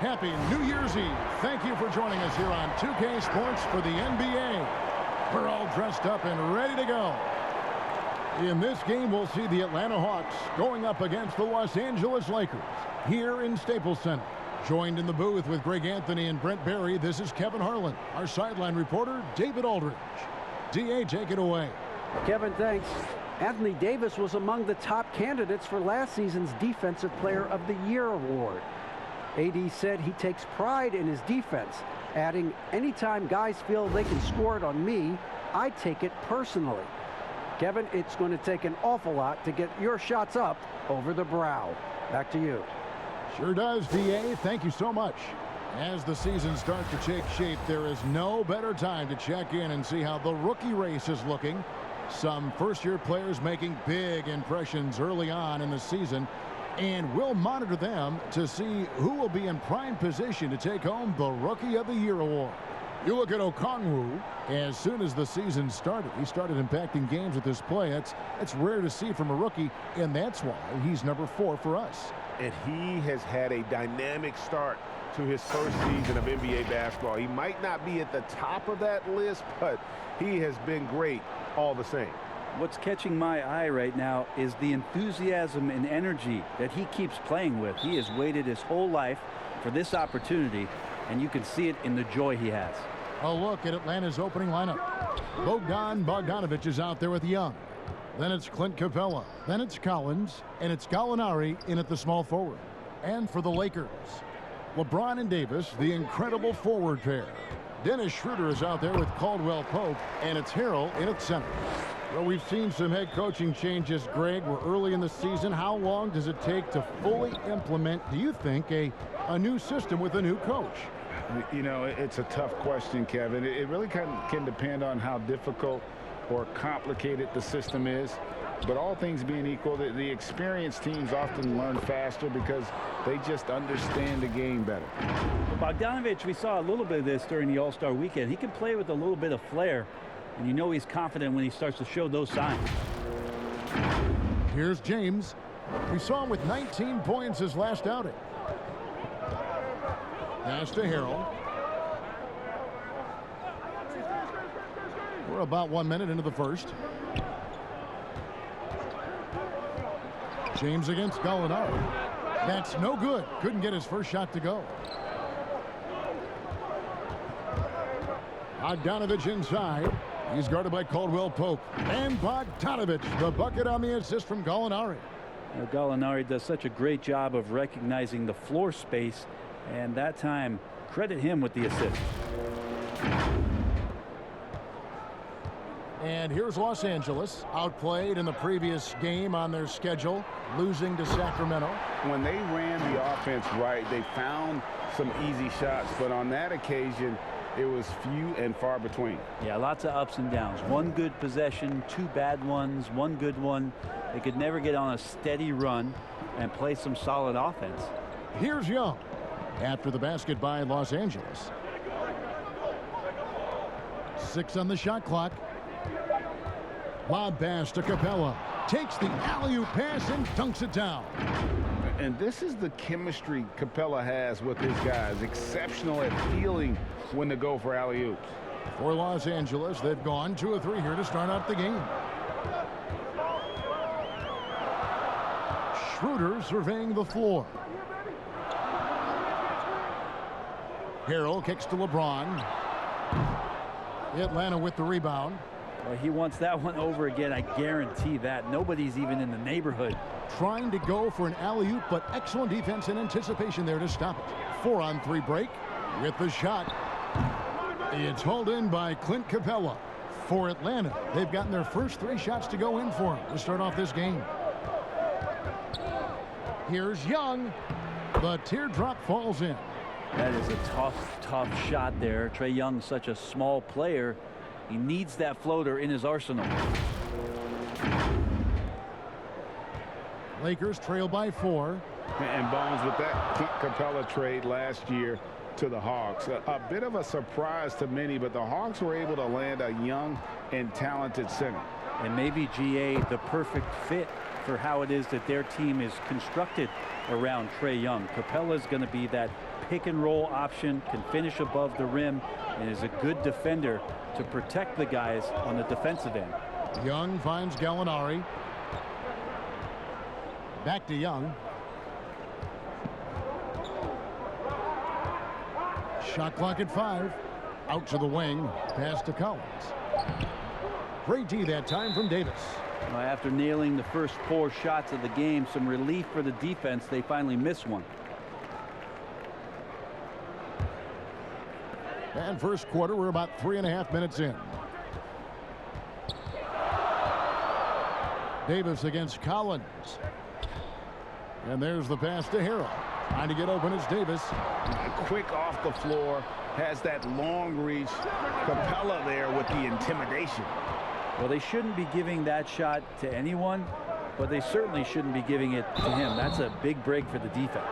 Happy New Year's Eve. Thank you for joining us here on 2K Sports for the NBA. We're all dressed up and ready to go. In this game, we'll see the Atlanta Hawks going up against the Los Angeles Lakers here in Staples Center. Joined in the booth with Greg Anthony and Brent Barry, this is Kevin Harlan. Our sideline reporter, David Aldridge. D.A., take it away. Kevin, thanks. Anthony Davis was among the top candidates for last season's Defensive Player of the Year award. AD said he takes pride in his defense, adding, anytime guys feel they can score it on me, I take it personally. Kevin, it's going to take an awful lot to get your shots up over the brow. Back to you. Sure does, D.A. Thank you so much. As the season starts to take shape, there is no better time to check in and see how the rookie race is looking. Some first-year players making big impressions early on in the season, and we'll monitor them to see who will be in prime position to take home the Rookie of the Year award. You look at Okongwu. As soon as the season started, he started impacting games with his play. It's rare to see from a rookie, and that's why he's number 4 for us. And he has had a dynamic start to his first season of NBA basketball. He might not be at the top of that list, but he has been great all the same. What's catching my eye right now is the enthusiasm and energy that he keeps playing with. He has waited his whole life for this opportunity, and you can see it in the joy he has. A look at Atlanta's opening lineup. Bogdanovich is out there with Young. Then it's Clint Capella. Then it's Collins. And it's Gallinari in at the small forward. And for the Lakers, LeBron and Davis, the incredible forward pair. Dennis Schroeder is out there with Caldwell Pope. And it's Harrell in at center. Well, we've seen some head coaching changes, Greg. We're early in the season. How long does it take to fully implement, do you think, a new system with a new coach? You know, it's a tough question, Kevin. It really can depend on how difficult or complicated the system is. But all things being equal, the experienced teams often learn faster because they just understand the game better. Bogdanovich, we saw a little bit of this during the All-Star weekend. He can play with a little bit of flair, and you know he's confident when he starts to show those signs. Here's James. We saw him with 19 points his last outing. Pass to Harrell. We're about 1 minute into the first. James against Gallinari. That's no good. Couldn't get his first shot to go. Bogdanovich inside. He's guarded by Caldwell Pope. And Bogdanovich, the bucket on the assist from Gallinari. Gallinari does such a great job of recognizing the floor space, and that time, credit him with the assist. And here's Los Angeles, outplayed in the previous game on their schedule, losing to Sacramento. When they ran the offense right, they found some easy shots, but on that occasion, it was few and far between. Yeah, lots of ups and downs. One good possession, 2 bad ones, 1 good one. They could never get on a steady run and play some solid offense. Here's Young after the basket by Los Angeles. 6 on the shot clock. Lob pass to Capella. Takes the alley-oop pass and dunks it down. And this is the chemistry Capella has with his guys. Exceptional at feeling when to go for alley-oops. For Los Angeles, they've gone 2 of 3 here to start out the game. Schroeder surveying the floor. Harrell kicks to LeBron. Atlanta with the rebound. Well, he wants that one over again. I guarantee that. Nobody's even in the neighborhood. Trying to go for an alley-oop, but excellent defense and anticipation there to stop it. 4-on-3 break with the shot. It's hauled in by Clint Capella. For Atlanta, they've gotten their first 3 shots to go in for him to start off this game. Here's Young. The teardrop falls in. That is a tough shot there. Trae Young's such a small player. He needs that floater in his arsenal. Lakers trail by 4. And Bones, with that Clint Capella trade last year to the Hawks, a bit of a surprise to many, but the Hawks were able to land a young and talented center. And maybe GA the perfect fit for how it is that their team is constructed around Trae Young. Capella's going to be that pick and roll option, can finish above the rim, and is a good defender to protect the guys on the defensive end. Young finds Gallinari. Back to Young. Shot clock at 5. Out to the wing. Pass to Collins. Great D that time from Davis. Well, after nailing the first 4 shots of the game, some relief for the defense. They finally missed one. And first quarter, we're about 3.5 minutes in. Davis against Collins. And there's the pass to Harrell. Trying to get open is Davis. Quick off the floor. Has that long reach. Capella there with the intimidation. Well, they shouldn't be giving that shot to anyone, but they certainly shouldn't be giving it to him. That's a big break for the defense.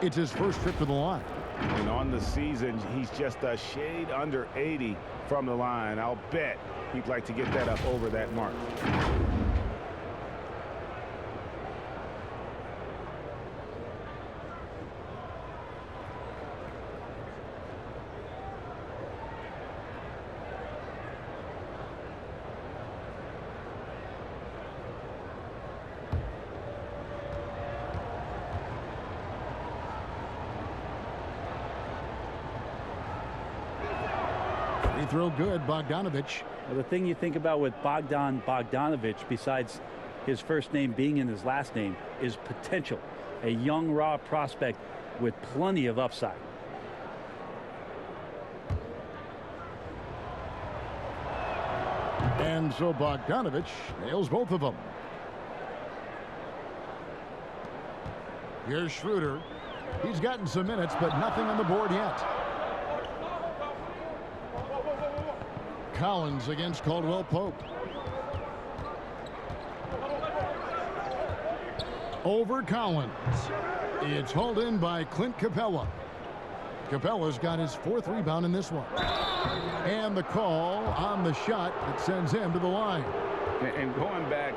It's his first trip to the line. And on the season, he's just a shade under 80 from the line. I'll bet he'd like to get that up over that mark. Free throw good, Bogdanovich. Well, the thing you think about with Bogdanovich, besides his first name being in his last name, is potential. A young, raw prospect with plenty of upside. And so Bogdanovich nails both of them. Here's Schroeder. He's gotten some minutes, but nothing on the board yet. Collins against Caldwell Pope. Over Collins. It's hauled in by Clint Capella. Capella's got his 4th rebound in this one. And the call on the shot that sends him to the line. And going back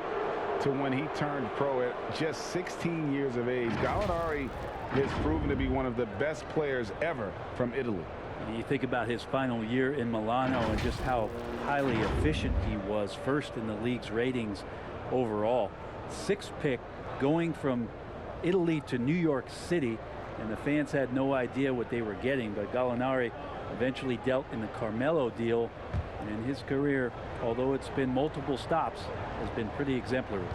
to when he turned pro at just 16 years of age, Gallinari has proven to be one of the best players ever from Italy. You think about his final year in Milano and just how highly efficient he was, first in the league's ratings overall. 6th pick, going from Italy to New York City, and the fans had no idea what they were getting, but Gallinari eventually dealt in the Carmelo deal, and in his career, although it's been multiple stops, has been pretty exemplary.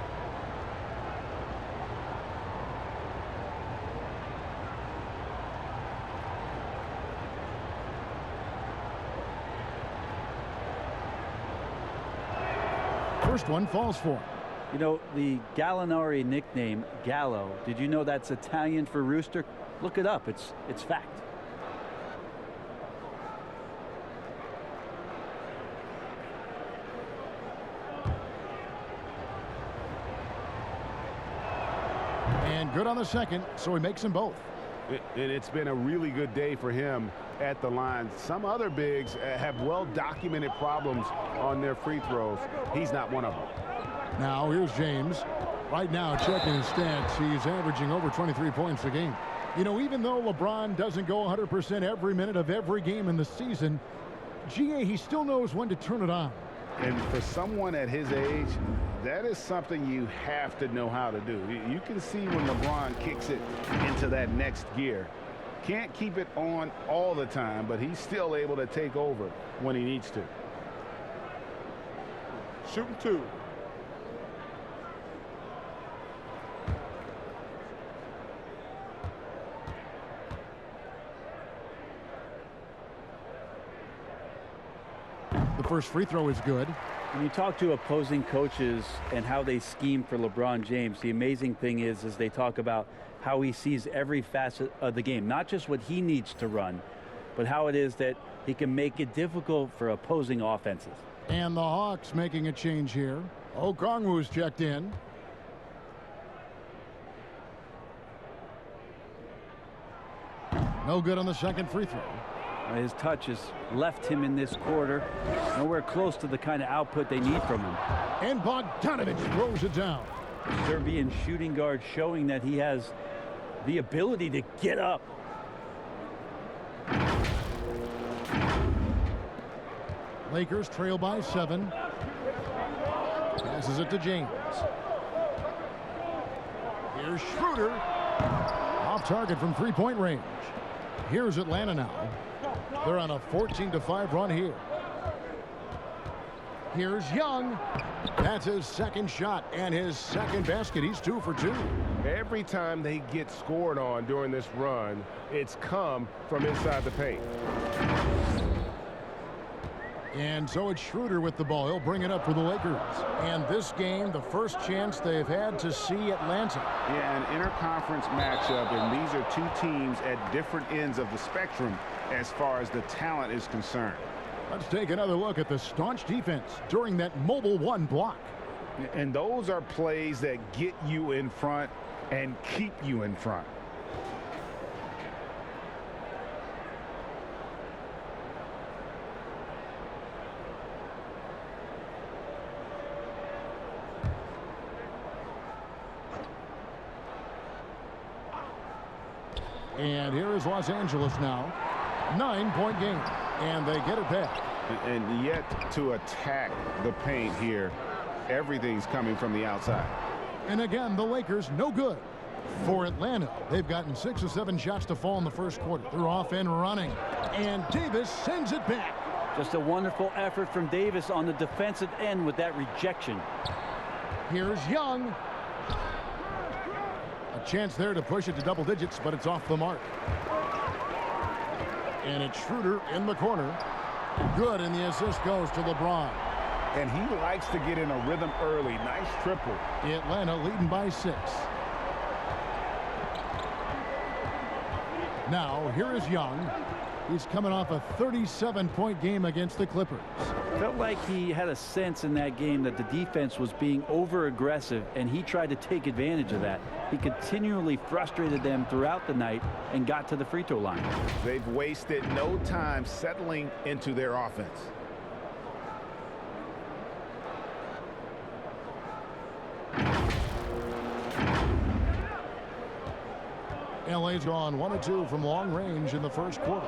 First one falls for him. You know, the Gallinari nickname, Gallo, did you know that's Italian for rooster? Look it up. It's fact. And good on the second, so he makes them both. And it's been a really good day for him at the line. Some other bigs have well-documented problems on their free throws. He's not one of them. Now here's James. Right now, checking his stats, he's averaging over 23 points a game. You know, even though LeBron doesn't go 100% every minute of every game in the season, GA, he still knows when to turn it on. And for someone at his age, that is something you have to know how to do. You can see when LeBron kicks it into that next gear. Can't keep it on all the time, but he's still able to take over when he needs to. Shooting 2. The first free throw is good. When you talk to opposing coaches and how they scheme for LeBron James, the amazing thing is they talk about how he sees every facet of the game, not just what he needs to run, but how it is that he can make it difficult for opposing offenses. And the Hawks making a change here. Okongwu's checked in. No good on the second free throw. His touch has left him in this quarter. Nowhere close to the kind of output they need from him. And Bogdanovic throws it down. Serbian shooting guard showing that he has the ability to get up. Lakers trail by 7. Passes it to James. Here's Schroeder. Off target from three-point range. Here's Atlanta now. They're on a 14-5 run here. Here's Young. That's his second shot and his second basket. He's 2 for 2. Every time they get scored on during this run, it's come from inside the paint. And so it's Schroeder with the ball. He'll bring it up for the Lakers. And this game, the first chance they've had to see Atlanta. Yeah, an interconference matchup, and these are two teams at different ends of the spectrum as far as the talent is concerned. Let's take another look at the staunch defense during that mobile 1 block. And those are plays that get you in front and keep you in front. And here is Los Angeles now. 9-point game. And they get it back. And yet to attack the paint here, everything's coming from the outside. And again, the Lakers no good. For Atlanta, they've gotten 6 or 7 shots to fall in the first quarter. They're off and running. And Davis sends it back. Just a wonderful effort from Davis on the defensive end with that rejection. Here's Young. A chance there to push it to double digits, but it's off the mark. And it's Schroeder in the corner. Good, and the assist goes to LeBron. And he likes to get in a rhythm early. Nice triple. Atlanta leading by 6. Now, here is Young. He's coming off a 37-point game against the Clippers. Felt like he had a sense in that game that the defense was being over-aggressive, and he tried to take advantage of that. He continually frustrated them throughout the night and got to the free throw line. They've wasted no time settling into their offense. LA's gone 1 of 2 from long range in the first quarter.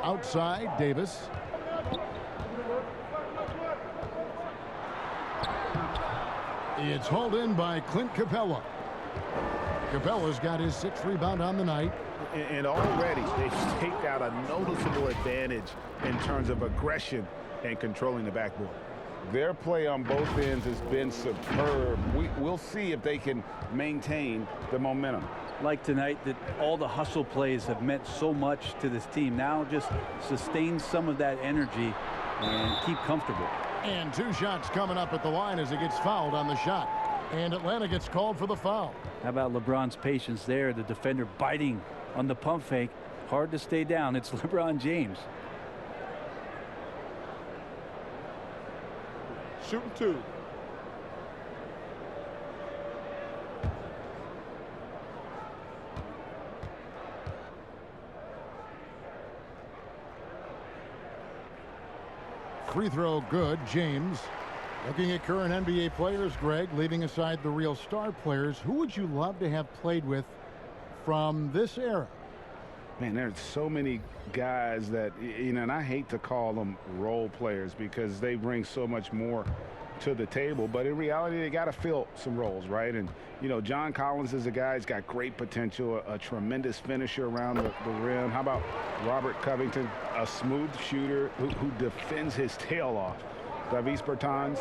Outside, Davis. It's hauled in by Clint Capella. Capella's got his 6th rebound on the night. And already they've taken out a noticeable advantage in terms of aggression and controlling the backboard. Their play on both ends has been superb. We'll see if they can maintain the momentum. Like tonight, that all the hustle plays have meant so much to this team. Now just sustain some of that energy and keep comfortable. And 2 shots coming up at the line as he gets fouled on the shot. And Atlanta gets called for the foul. How about LeBron's patience there? The defender biting on the pump fake. Hard to stay down. It's LeBron James. Shooting 2. Free throw good. James. Looking at current NBA players, Greg, leaving aside the real star players, who would you love to have played with from this era? Man, there's so many guys that, you know, and I hate to call them role players because they bring so much more to the table, but in reality they got to fill some roles, right? And you know, John Collins is a guy who's got great potential, a tremendous finisher around the rim. How about Robert Covington, a smooth shooter who defends his tail off? Davis Bertans,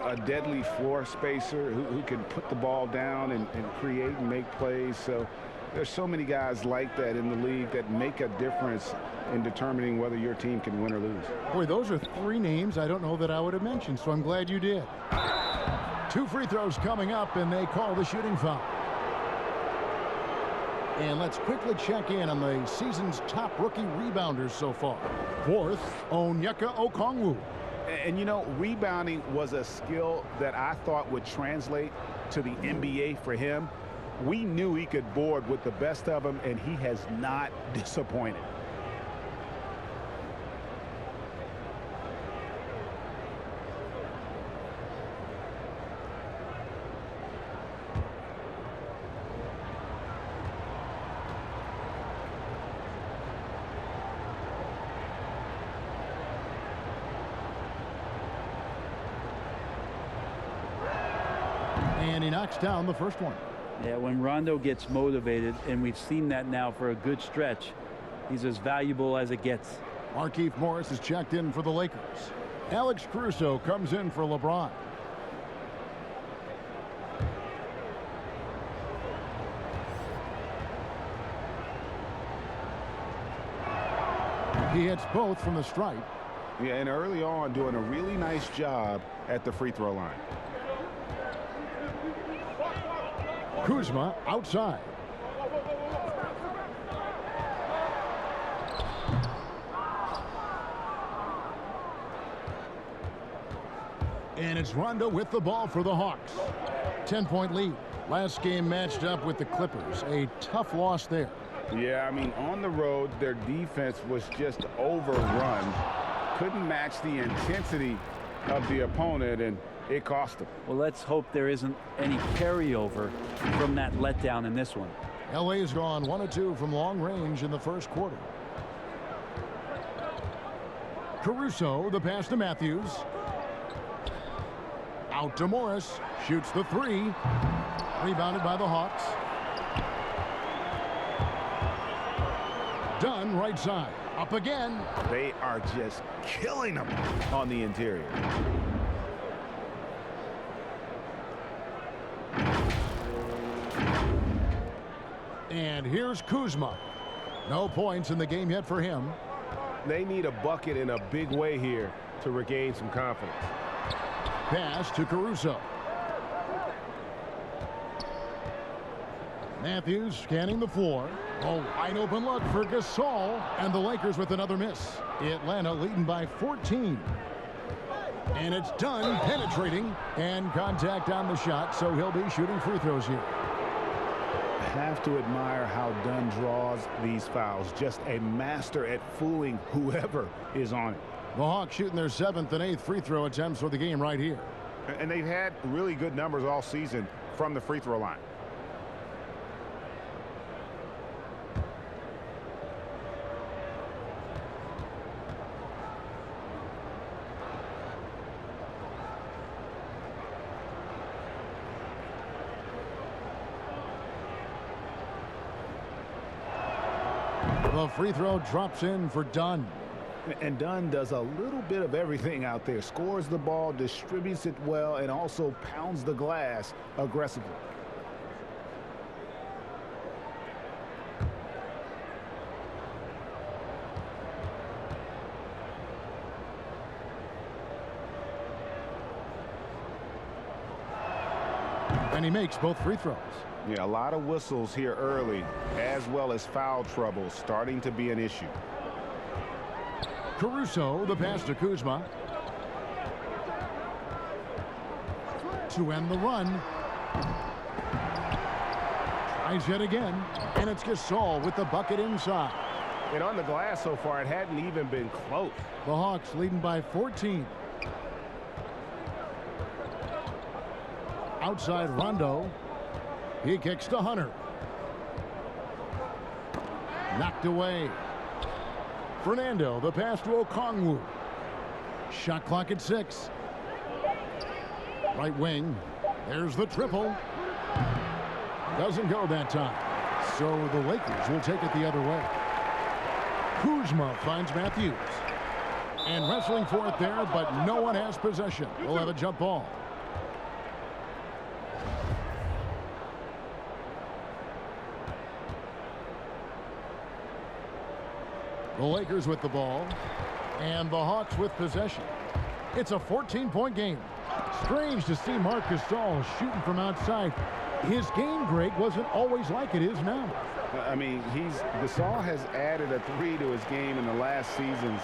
a deadly floor spacer who can put the ball down and create and make plays. So there's so many guys like that in the league that make a difference in determining whether your team can win or lose. Boy, those are 3 names I don't know that I would have mentioned, so I'm glad you did. 2 free throws coming up, and they call the shooting foul. And let's quickly check in on the season's top rookie rebounders so far. 4th, Onyeka Okongwu. And you know, rebounding was a skill that I thought would translate to the NBA for him. We knew he could board with the best of them, and he has not disappointed. And he knocks down the first one. Yeah, when Rondo gets motivated, and we've seen that now for a good stretch, he's as valuable as it gets. Markieff Morris is checked in for the Lakers. Alex Caruso comes in for LeBron. He hits both from the stripe. Yeah, and early on doing a really nice job at the free throw line. Kuzma outside. And it's Rondo with the ball for the Hawks. 10-point lead. Last game matched up with the Clippers. A tough loss there. Yeah, I mean, on the road, their defense was just overrun. Couldn't match the intensity of the opponent, and it cost them. Well, let's hope there isn't any carryover from that letdown in this one. LA's gone 1 of 2 from long range in the first quarter. Caruso, the pass to Matthews. Out to Morris. Shoots the three. Rebounded by the Hawks. Dunn right side. Up again. They are just killing them on the interior. And here's Kuzma. No points in the game yet for him. They need a bucket in a big way here to regain some confidence. Pass to Caruso. Matthews scanning the floor. A wide open look for Gasol, and the Lakers with another miss. Atlanta leading by 14. And it's Dunn penetrating, and contact on the shot, so he'll be shooting free throws here. Have to admire how Dunn draws these fouls. Just a master at fooling whoever is on it. The Hawks shooting their 7th and 8th free throw attempts for the game right here. And they've had really good numbers all season from the free throw line. The free throw drops in for Dunn. And Dunn does a little bit of everything out there. Scores the ball, distributes it well, and also pounds the glass aggressively. And he makes both free throws. Yeah, a lot of whistles here early, as well as foul trouble starting to be an issue. Caruso, the pass to Kuzma. To end the run. Tries yet again, and it's Gasol with the bucket inside. And on the glass so far, it hadn't even been close. The Hawks leading by 14. Outside Rondo. He kicks to Hunter. Knocked away. Fernando, the pass to Okongwu. Shot clock at 6. Right wing. There's the triple. Doesn't go that time. So the Lakers will take it the other way. Kuzma finds Matthews. And wrestling for it there, but no one has possession. We'll have a jump ball. The Lakers with the ball, and the Hawks with possession. It's a 14-point game. Strange to see Marc Gasol shooting from outside. His game, Greg, wasn't always like it is now. I mean, Gasol has added a 3 to his game in the last seasons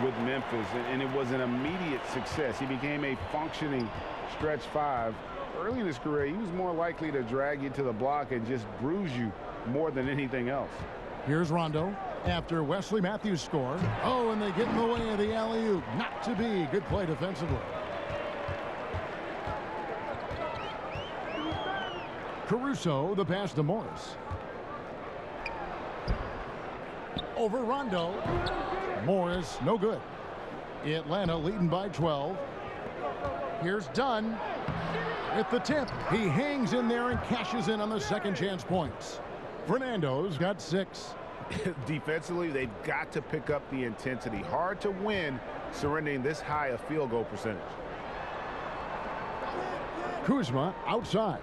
with Memphis, and it was an immediate success. He became a functioning stretch 5 early in his career, he was more likely to drag you to the block and just bruise you more than anything else. Here's Rondo after Wesley Matthews scored. Oh, and they get in the way of the alley-oop. Not to be. Good play defensively. Caruso, the pass to Morris. Over Rondo. Morris, no good. Atlanta leading by 12. Here's Dunn with the tip. He hangs in there and cashes in on the second chance points. Fernando's got 6. Defensively, they've got to pick up the intensity. Hard to win surrendering this high a field goal percentage. Kuzma outside.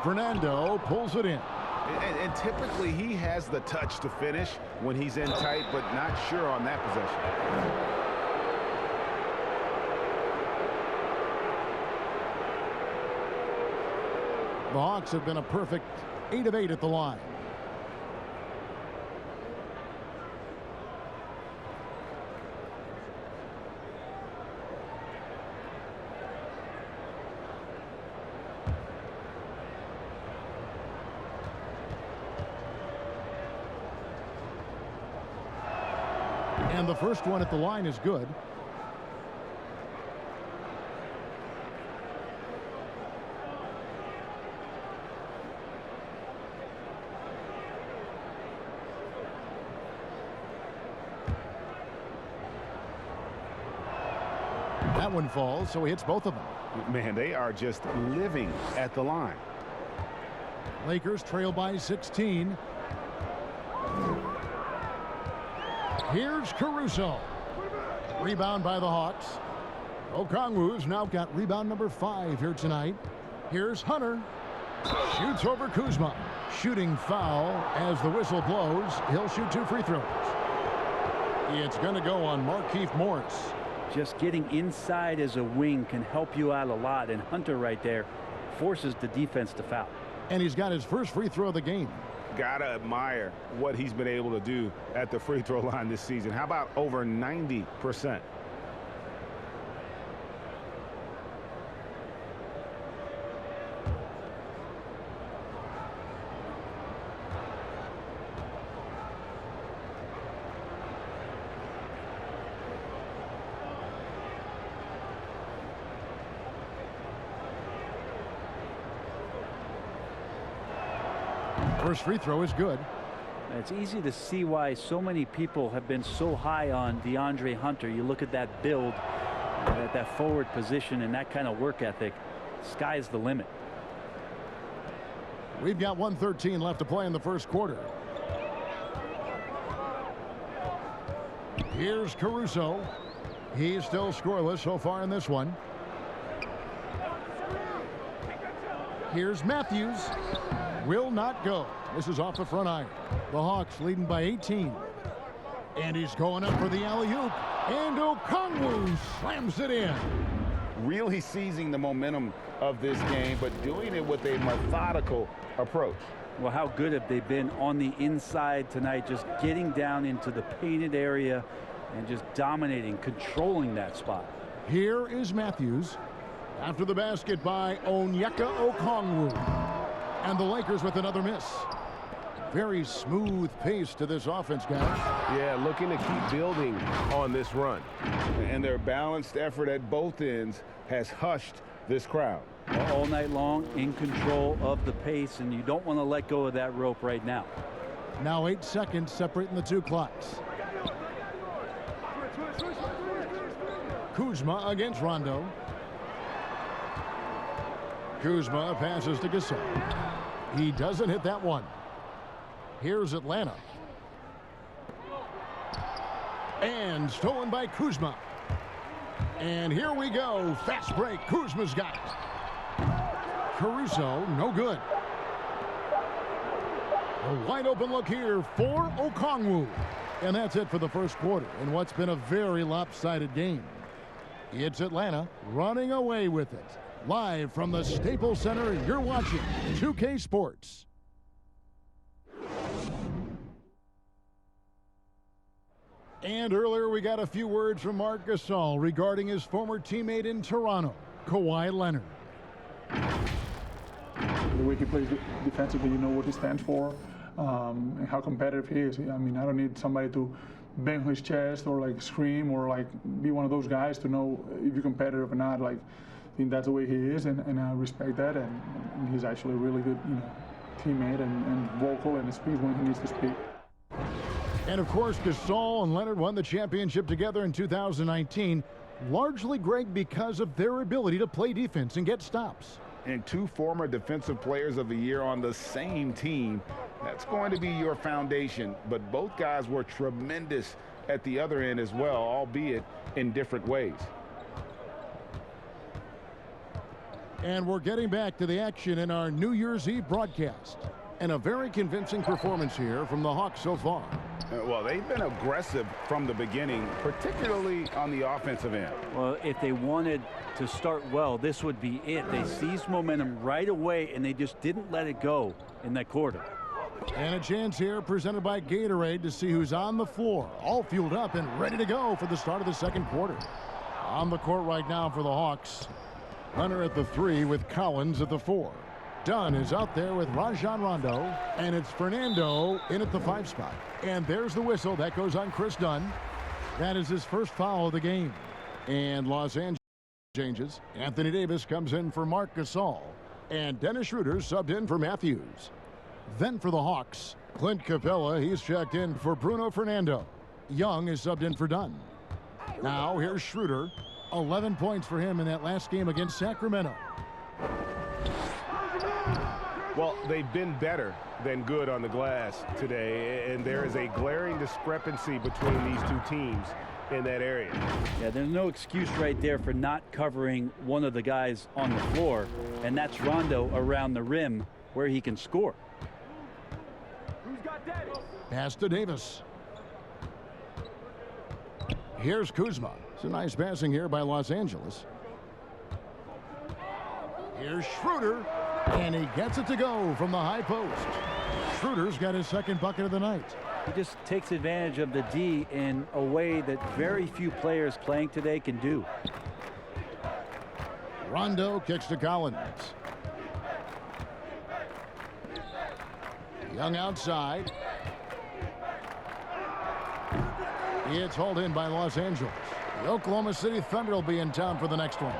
Fernando pulls it in. And typically he has the touch to finish when he's in tight, but not sure on that possession. The Hawks have been a perfect 8 of 8 at the line. And the first one at the line is good. That one falls, so he hits both of them. Man, they are just living at the line. Lakers trail by 16. Here's Caruso. Rebound by the Hawks. Okongwu's now got rebound number 5 here tonight. Here's Hunter. Shoots over Kuzma. Shooting foul as the whistle blows. He'll shoot 2 free throws. It's going to go on Markieff Morris. Just getting inside as a wing can help you out a lot, and Hunter right there forces the defense to foul. And he's got his first free throw of the game. Gotta admire what he's been able to do at the free throw line this season. How about over 90%? First free throw is good. It's easy to see why so many people have been so high on DeAndre Hunter. You look at that build, at that forward position, and that kind of work ethic. Sky's the limit. We've got 1:13 left to play in the first quarter. Here's Caruso. He's still scoreless so far in this one. Here's Matthews. Will not go. This is off the front iron. The Hawks leading by 18. And he's going up for the alley-oop. And Okongwu slams it in. Really seizing the momentum of this game, but doing it with a methodical approach. Well, how good have they been on the inside tonight, just getting down into the painted area and just dominating, controlling that spot. Here is Matthews. After the basket by Onyeka Okongwu. And the Lakers with another miss. Very smooth pace to this offense, guys. Yeah, looking to keep building on this run. And their balanced effort at both ends has hushed this crowd. All night long, in control of the pace, and you don't want to let go of that rope right now. Now 8 seconds separating the 2 clocks. Kuzma against Rondo. Kuzma passes to Gasol. He doesn't hit that one. Here's Atlanta. And stolen by Kuzma. And here we go. Fast break. Kuzma's got it. Caruso, no good. A wide open look here for Okongwu. And that's it for the first quarter in what's been a very lopsided game. It's Atlanta running away with it. Live from the Staples Center, you're watching 2K Sports. And earlier we got a few words from Marc Gasol regarding his former teammate in Toronto, Kawhi Leonard. The way he plays defensively, you know what he stands for, and how competitive he is. I mean, I don't need somebody to bang his chest or like scream or like be one of those guys to know if you're competitive or not. Like, I think that's the way he is, and I respect that. And he's actually a really good, teammate and vocal and speaks when he needs to speak. And of course, Gasol and Leonard won the championship together in 2019, largely, Greg, because of their ability to play defense and get stops. And 2 former Defensive Players of the Year on the same team, that's going to be your foundation. But both guys were tremendous at the other end as well, albeit in different ways. And we're getting back to the action in our New Year's Eve broadcast. And a very convincing performance here from the Hawks so far. Well, they've been aggressive from the beginning, particularly on the offensive end. Well, if they wanted to start well, this would be it. They seized momentum right away, and they just didn't let it go in that quarter. And a chance here presented by Gatorade to see who's on the floor, all fueled up and ready to go for the start of the second quarter. On the court right now for the Hawks, Hunter at the 3 with Collins at the 4. Dunn is out there with Rajon Rondo, and it's Fernando in at the 5 spot. And there's the whistle. That goes on Chris Dunn. That is his first foul of the game. And Los Angeles changes. Anthony Davis comes in for Marc Gasol, and Dennis Schroeder subbed in for Matthews. Then for the Hawks, Clint Capella, he's checked in for Bruno Fernando. Young is subbed in for Dunn. Now here's Schroeder. 11 points for him in that last game against Sacramento. Well, they've been better than good on the glass today, and there is a glaring discrepancy between these two teams in that area. Yeah, there's no excuse right there for not covering one of the guys on the floor, and that's Rondo around the rim where he can score. Pass to Davis. Here's Kuzma. It's a nice passing here by Los Angeles. Here's Schroeder, and he gets it to go from the high post. Schroeder's got his second bucket of the night. He just takes advantage of the D in a way that very few players playing today can do. Rondo kicks to Collins. Young outside. It's hauled in by Los Angeles. The Oklahoma City Thunder will be in town for the next one.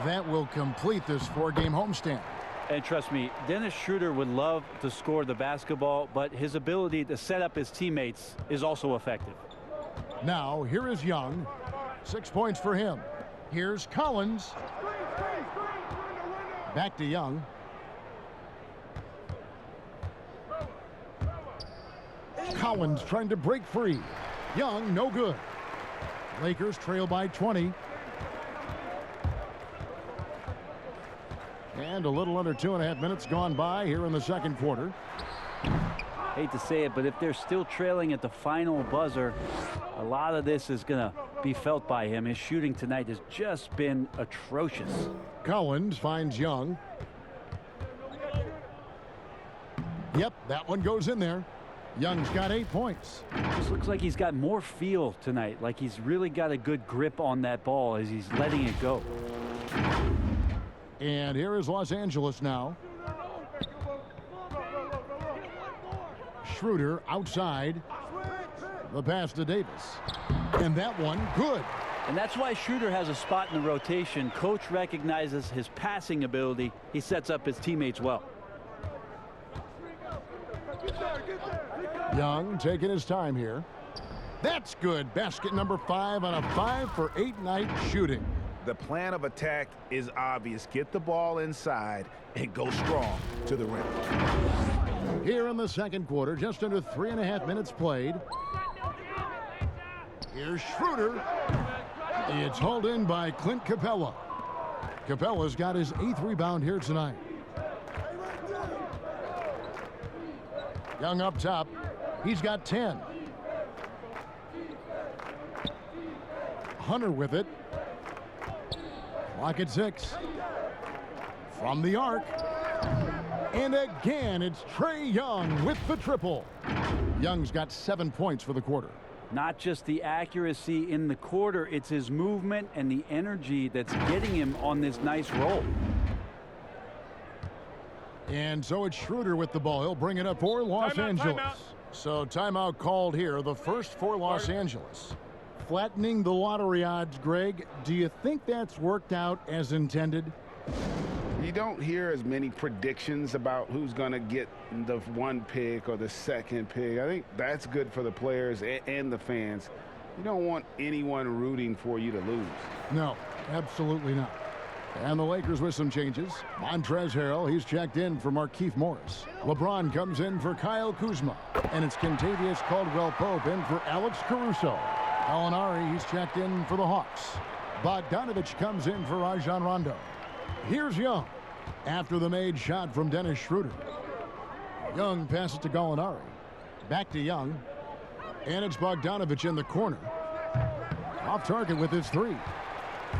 That will complete this 4-game homestand. And trust me, Dennis Schroeder would love to score the basketball, but his ability to set up his teammates is also effective. Now, here is Young. 6 points for him. Here's Collins. Back to Young. Collins trying to break free. Young, no good. Lakers trail by 20. And a little under 2.5 minutes gone by here in the second quarter. Hate to say it, but if they're still trailing at the final buzzer, a lot of this is going to be felt by him. His shooting tonight has just been atrocious. Collins finds Young. Yep, that one goes in there. Young's got 8 points. Just looks like he's got more feel tonight, like he's really got a good grip on that ball as he's letting it go. And here is Los Angeles now. Schroeder outside. The pass to Davis. And that one, good. And that's why Schroeder has a spot in the rotation. Coach recognizes his passing ability. He sets up his teammates well. Young taking his time here. That's good. Basket number 5 on a 5-for-8 night shooting. The plan of attack is obvious. Get the ball inside and go strong to the rim. Here in the second quarter, just under 3.5 minutes played. Here's Schroeder. It's hauled in by Clint Capella. Capella's got his 8th rebound here tonight. Young up top. He's got 10. Hunter with it. Clock at 6. From the arc. And again, it's Trae Young with the triple. Young's got 7 points for the quarter. Not just the accuracy in the quarter, it's his movement and the energy that's getting him on this nice roll. And so it's Schroeder with the ball. He'll bring it up for Los Angeles. So timeout called here, the first for Los Angeles. Flattening the lottery odds, Greg. Do you think that's worked out as intended? You don't hear as many predictions about who's going to get the one pick or the second pick. I think that's good for the players and the fans. You don't want anyone rooting for you to lose. No, absolutely not. And the Lakers with some changes. Montrezl Harrell, he's checked in for Markieff Morris. LeBron comes in for Kyle Kuzma. And it's Kentavious Caldwell-Pope in for Alex Caruso. Gallinari, he's checked in for the Hawks. Bogdanovich comes in for Rajon Rondo. Here's Young after the made shot from Dennis Schroeder. Young passes to Gallinari. Back to Young. And it's Bogdanovich in the corner. Off target with his three.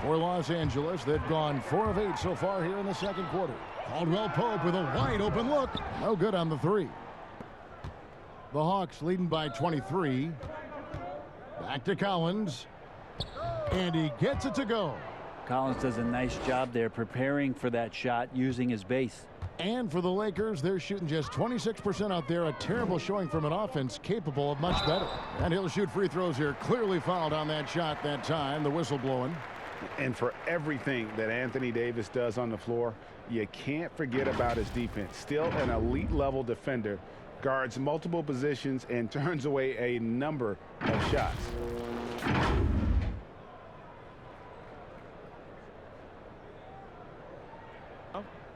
For Los Angeles, they've gone 4 of 8 so far here in the second quarter. Caldwell-Pope with a wide open look. No good on the three. The Hawks leading by 23. Back to Collins. And he gets it to go. Collins does a nice job there preparing for that shot using his base. And for the Lakers, they're shooting just 26% out there. A terrible showing from an offense capable of much better. And he'll shoot free throws here. Clearly fouled on that shot that time. The whistle blowing. And for everything that Anthony Davis does on the floor, you can't forget about his defense. Still an elite level defender, guards multiple positions and turns away a number of shots.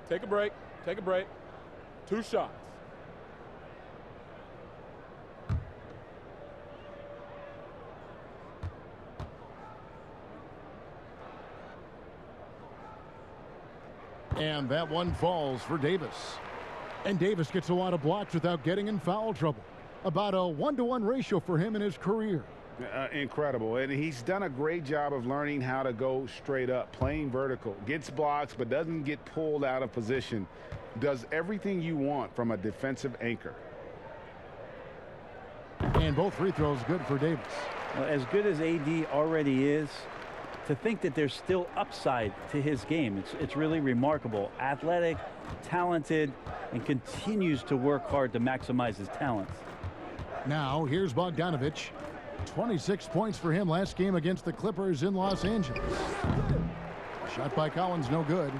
Take a break. Take a break. 2 shots. And that one falls for Davis. And Davis gets a lot of blocks without getting in foul trouble. About a 1-to-1 ratio for him in his career. Incredible. And he's done a great job of learning how to go straight up, playing vertical. Gets blocks, but doesn't get pulled out of position. Does everything you want from a defensive anchor. And both free throws good for Davis. Well, as good as AD already is, to think that there's still upside to his game, it's really remarkable. Athletic, talented, and continues to work hard to maximize his talents. Now here's Bogdanovich. 26 points for him last game against the Clippers in Los Angeles. Shot by Collins, no good.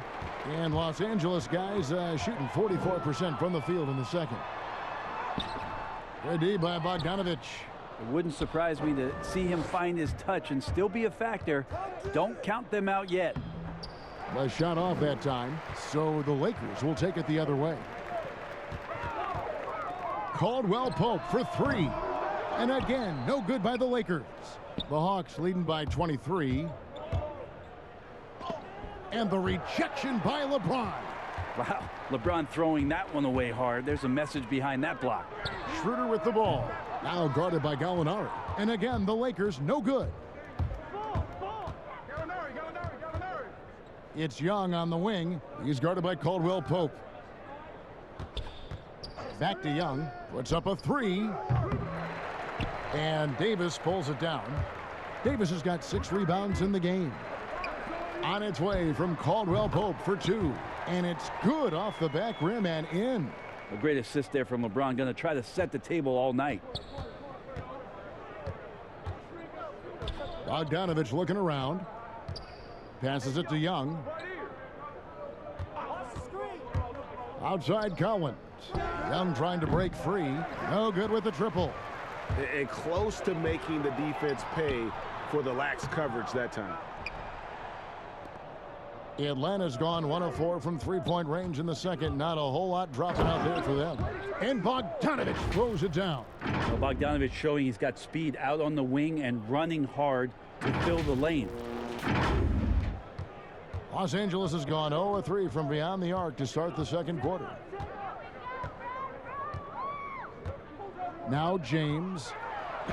And Los Angeles guys shooting 44% from the field in the second. Good D by Bogdanovich. It wouldn't surprise me to see him find his touch and still be a factor. Don't count them out yet. A shot off that time, so the Lakers will take it the other way. Caldwell-Pope for three. And again, no good by the Lakers. The Hawks leading by 23. And the rejection by LeBron. Wow, LeBron throwing that one away hard. There's a message behind that block. Schroeder with the ball. Now guarded by Gallinari. And again, the Lakers no good. It's Young on the wing. He's guarded by Caldwell-Pope. Back to Young. Puts up a three. And Davis pulls it down. Davis has got 6 rebounds in the game. On its way from Caldwell-Pope for 2. And it's good off the back rim and in. A great assist there from LeBron. Going to try to set the table all night. Bogdanovich looking around. Passes it to Young. Outside Collins. Young trying to break free. No good with the triple. And close to making the defense pay for the lax coverage that time. Atlanta's gone 1 of 4 from three-point range in the second. Not a whole lot dropping out there for them. And Bogdanovich throws it down. Well, Bogdanovich showing he's got speed out on the wing and running hard to fill the lane. Los Angeles has gone 0 of 3 from beyond the arc to start the second quarter. Now James.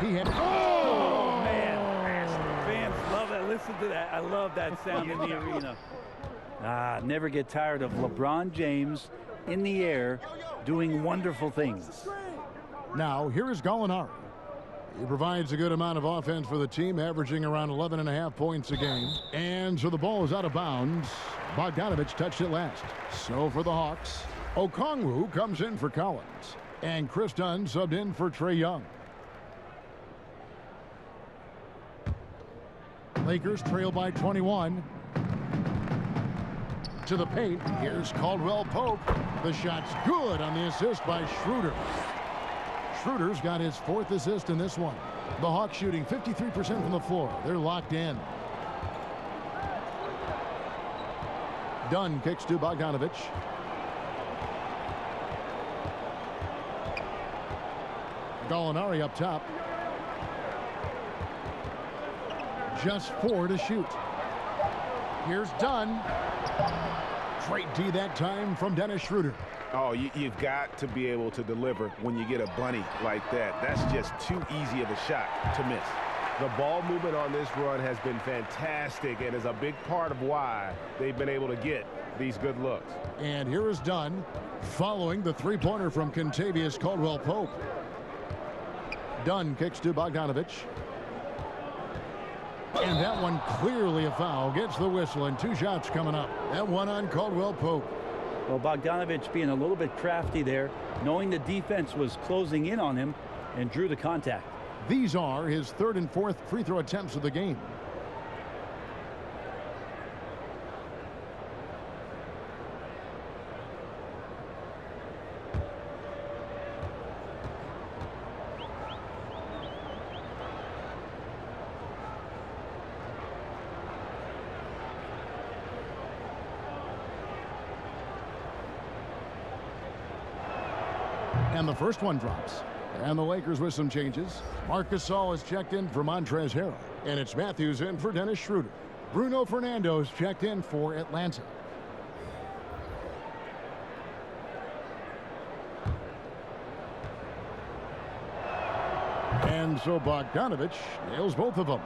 He had. Oh, man. Fans love that. Listen to that. I love that sound in the arena. Never get tired of LeBron James in the air doing wonderful things. Now here is Gallinari. He provides a good amount of offense for the team, averaging around 11.5 points a game. And so the ball is out of bounds. Bogdanovich touched it last. So for the Hawks, Okongwu comes in for Collins. And Chris Dunn subbed in for Trae Young. Lakers trail by 21. To the paint. Here's Caldwell Pope. The shot's good on the assist by Schroeder. Schroeder's got his 4th assist in this one. The Hawks shooting 53% from the floor. They're locked in. Dunn kicks to Bogdanovich. Gallinari up top. Just 4 to shoot. Here's Dunn. Straight D that time from Dennis Schroeder. Oh, you've got to be able to deliver when you get a bunny like that. That's just too easy of a shot to miss. The ball movement on this run has been fantastic and is a big part of why they've been able to get these good looks. And here is Dunn following the three-pointer from Kentavious Caldwell-Pope. Dunn kicks to Bogdanovich. And that one clearly a foul. Gets the whistle and 2 shots coming up. That one on Caldwell-Pope. Well, Bogdanovich being a little bit crafty there, knowing the defense was closing in on him, and drew the contact. These are his 3rd and 4th free throw attempts of the game. And the first one drops. And the Lakers with some changes. Marc Gasol is checked in for Montrezl Harrell. And it's Matthews in for Dennis Schroeder. Bruno Fernando's checked in for Atlanta. And so Bogdanovich nails both of them.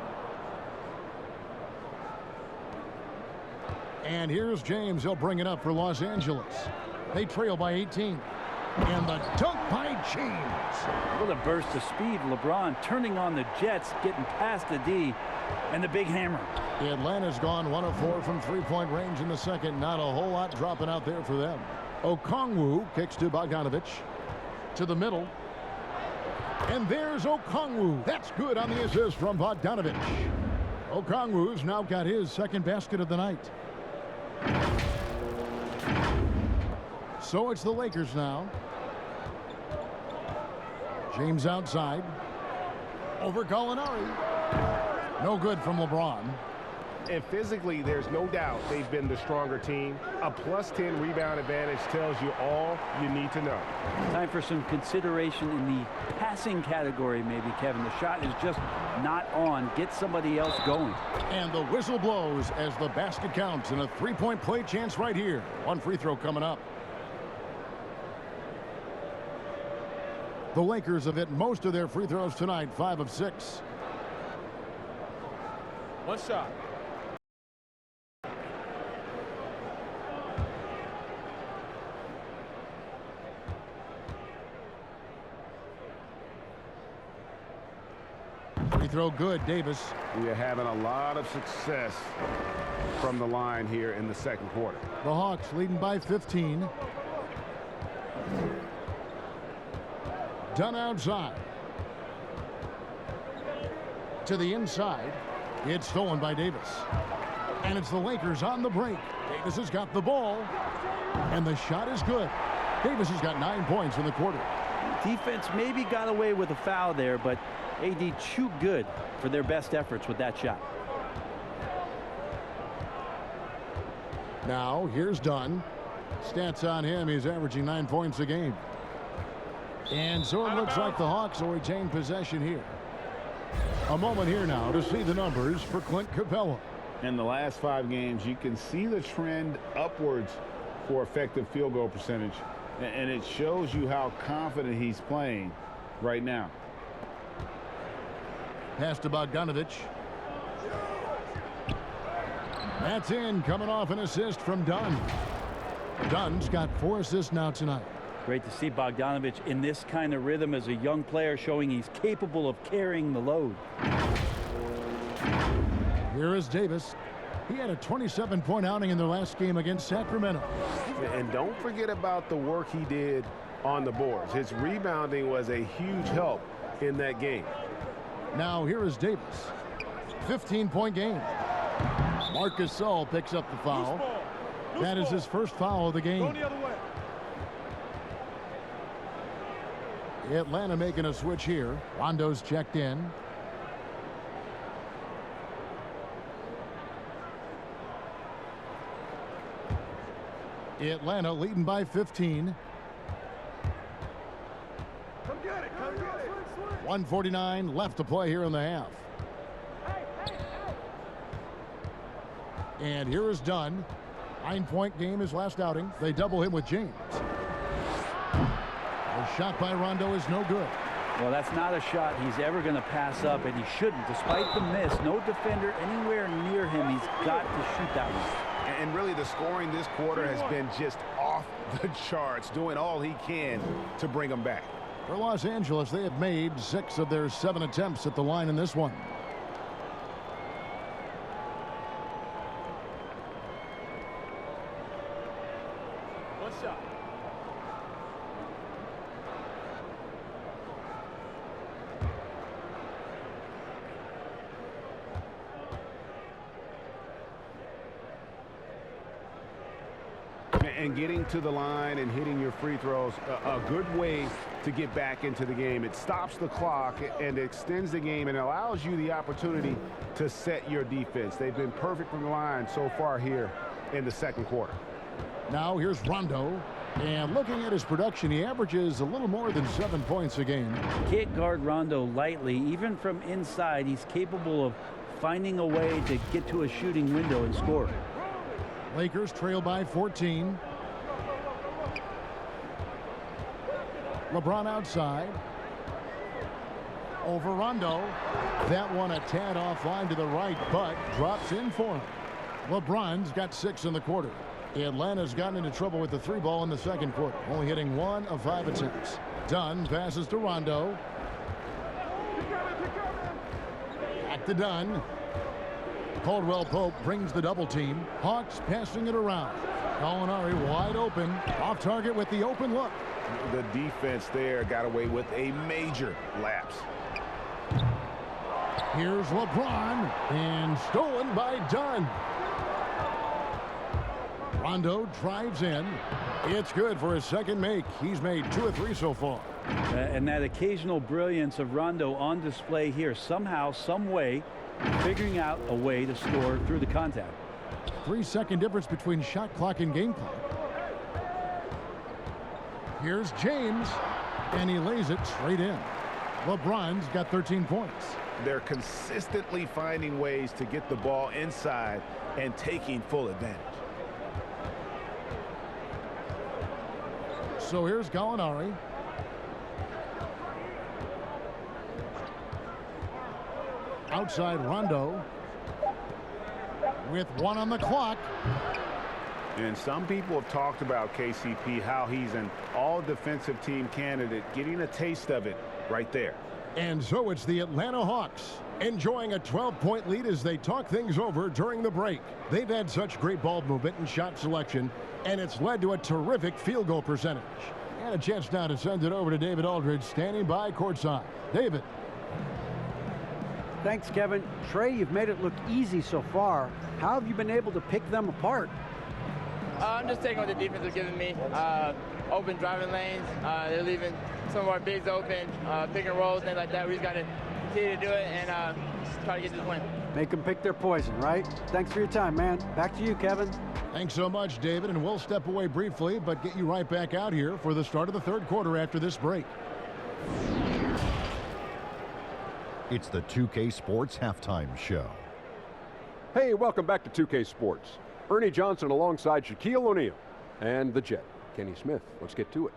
And here's James. He'll bring it up for Los Angeles. They trail by 18. And the dunk by James. What a burst of speed. LeBron turning on the Jets, getting past the D, and the big hammer. Atlanta's gone 1 of 4 from three-point range in the second. Not a whole lot dropping out there for them. Okongwu kicks to Bogdanovich. To the middle. And there's Okongwu. That's good on the assist from Bogdanovich. Okongwu's now got his 2nd basket of the night. So it's the Lakers now. James outside. Over Gallinari. No good from LeBron. And physically, there's no doubt they've been the stronger team. A +10 rebound advantage tells you all you need to know. Time for some consideration in the passing category, maybe, Kevin. The shot is just not on. Get somebody else going. And the whistle blows as the basket counts, and a 3-point play chance right here. 1 free throw coming up. The Lakers have hit most of their free throws tonight, 5 of 6. 1 shot. Free throw good, Davis. We are having a lot of success from the line here in the 2nd quarter. The Hawks leading by 15. Dunn outside. To the inside. It's stolen by Davis. And it's the Lakers on the break. Davis has got the ball. And the shot is good. Davis has got 9 points in the quarter. Defense maybe got away with a foul there, but AD too good for their best efforts with that shot. Now, here's Dunn. Stats on him, he's averaging 9 points a game. And so it looks like the Hawks will retain possession here. A moment here now to see the numbers for Clint Capella. In the last 5 games, you can see the trend upwards for effective field goal percentage. And it shows you how confident he's playing right now. Pass to Bogdanovich. That's in, coming off an assist from Dunn. Dunn's got 4 assists now tonight. Great to see Bogdanovich in this kind of rhythm as a young player, showing he's capable of carrying the load. Here is Davis. He had a 27-point outing in their last game against Sacramento. And don't forget about the work he did on the boards. His rebounding was a huge help in that game. Now here is Davis. 15-point game. Marcus Gasol picks up the foul. That is his first foul of the game. Atlanta making a switch here. Rondo's checked in. Atlanta leading by 15. 1:49 left to play here in the half. And here is Dunn. 9-point game his last outing. They double him with James. The shot by Rondo is no good. Well, that's not a shot he's ever going to pass up, and he shouldn't. Despite the miss, no defender anywhere near him. He's got to shoot that one. And really, the scoring this quarter has been just off the charts, doing all he can to bring them back. For Los Angeles, they have made 6 of their 7 attempts at the line in this one. One shot. And getting to the line and hitting your free throws, a good way to get back into the game. It stops the clock and extends the game and allows you the opportunity to set your defense. They've been perfect from the line so far here in the second quarter. Now here's Rondo. And looking at his production, he averages a little more than 7 points a game. Can't guard Rondo lightly. Even from inside, he's capable of finding a way to get to a shooting window and score. Lakers trail by 14. LeBron outside. Over Rondo. That one a tad offline to the right, but drops in for him. LeBron's got 6 in the quarter. Atlanta's gotten into trouble with the 3 ball in the second quarter, only hitting 1 of 5 attempts. Dunn passes to Rondo. Back to Dunn. Caldwell Pope brings the double team. Hawks passing it around. Gallinari wide open. Off target with the open look. The defense there got away with a major lapse. Here's LeBron. And stolen by Dunn. Rondo drives in. It's good for his second make. He's made 2 of 3 so far. And that occasional brilliance of Rondo on display here. Somehow, some way, figuring out a way to score through the contact. 3-second difference between shot clock and game clock. Here's James, and he lays it straight in. LeBron's got 13 points. They're consistently finding ways to get the ball inside and taking full advantage. So here's Gallinari. Outside Rondo. With 1 on the clock. And some people have talked about KCP, how he's an all-defensive team candidate, getting a taste of it right there. And so it's the Atlanta Hawks enjoying a 12-point lead as they talk things over during the break. They've had such great ball movement and shot selection, and it's led to a terrific field goal percentage. And a chance now to send it over to David Aldridge, standing by courtside. David. Thanks, Kevin. Trey, you've made it look easy so far. How have you been able to pick them apart? I'm just taking what the defense is giving me. Open driving lanes. They're leaving some of our bigs open, pick and rolls, things like that. We just got to continue to do it and try to get this win. Make them pick their poison, right? Thanks for your time, man. Back to you, Kevin. Thanks so much, David. And we'll step away briefly, but get you right back out here for the start of the third quarter after this break. It's the 2K Sports Halftime Show. Hey, welcome back to 2K Sports. Ernie Johnson alongside Shaquille O'Neal and the Jet, Kenny Smith. Let's get to it.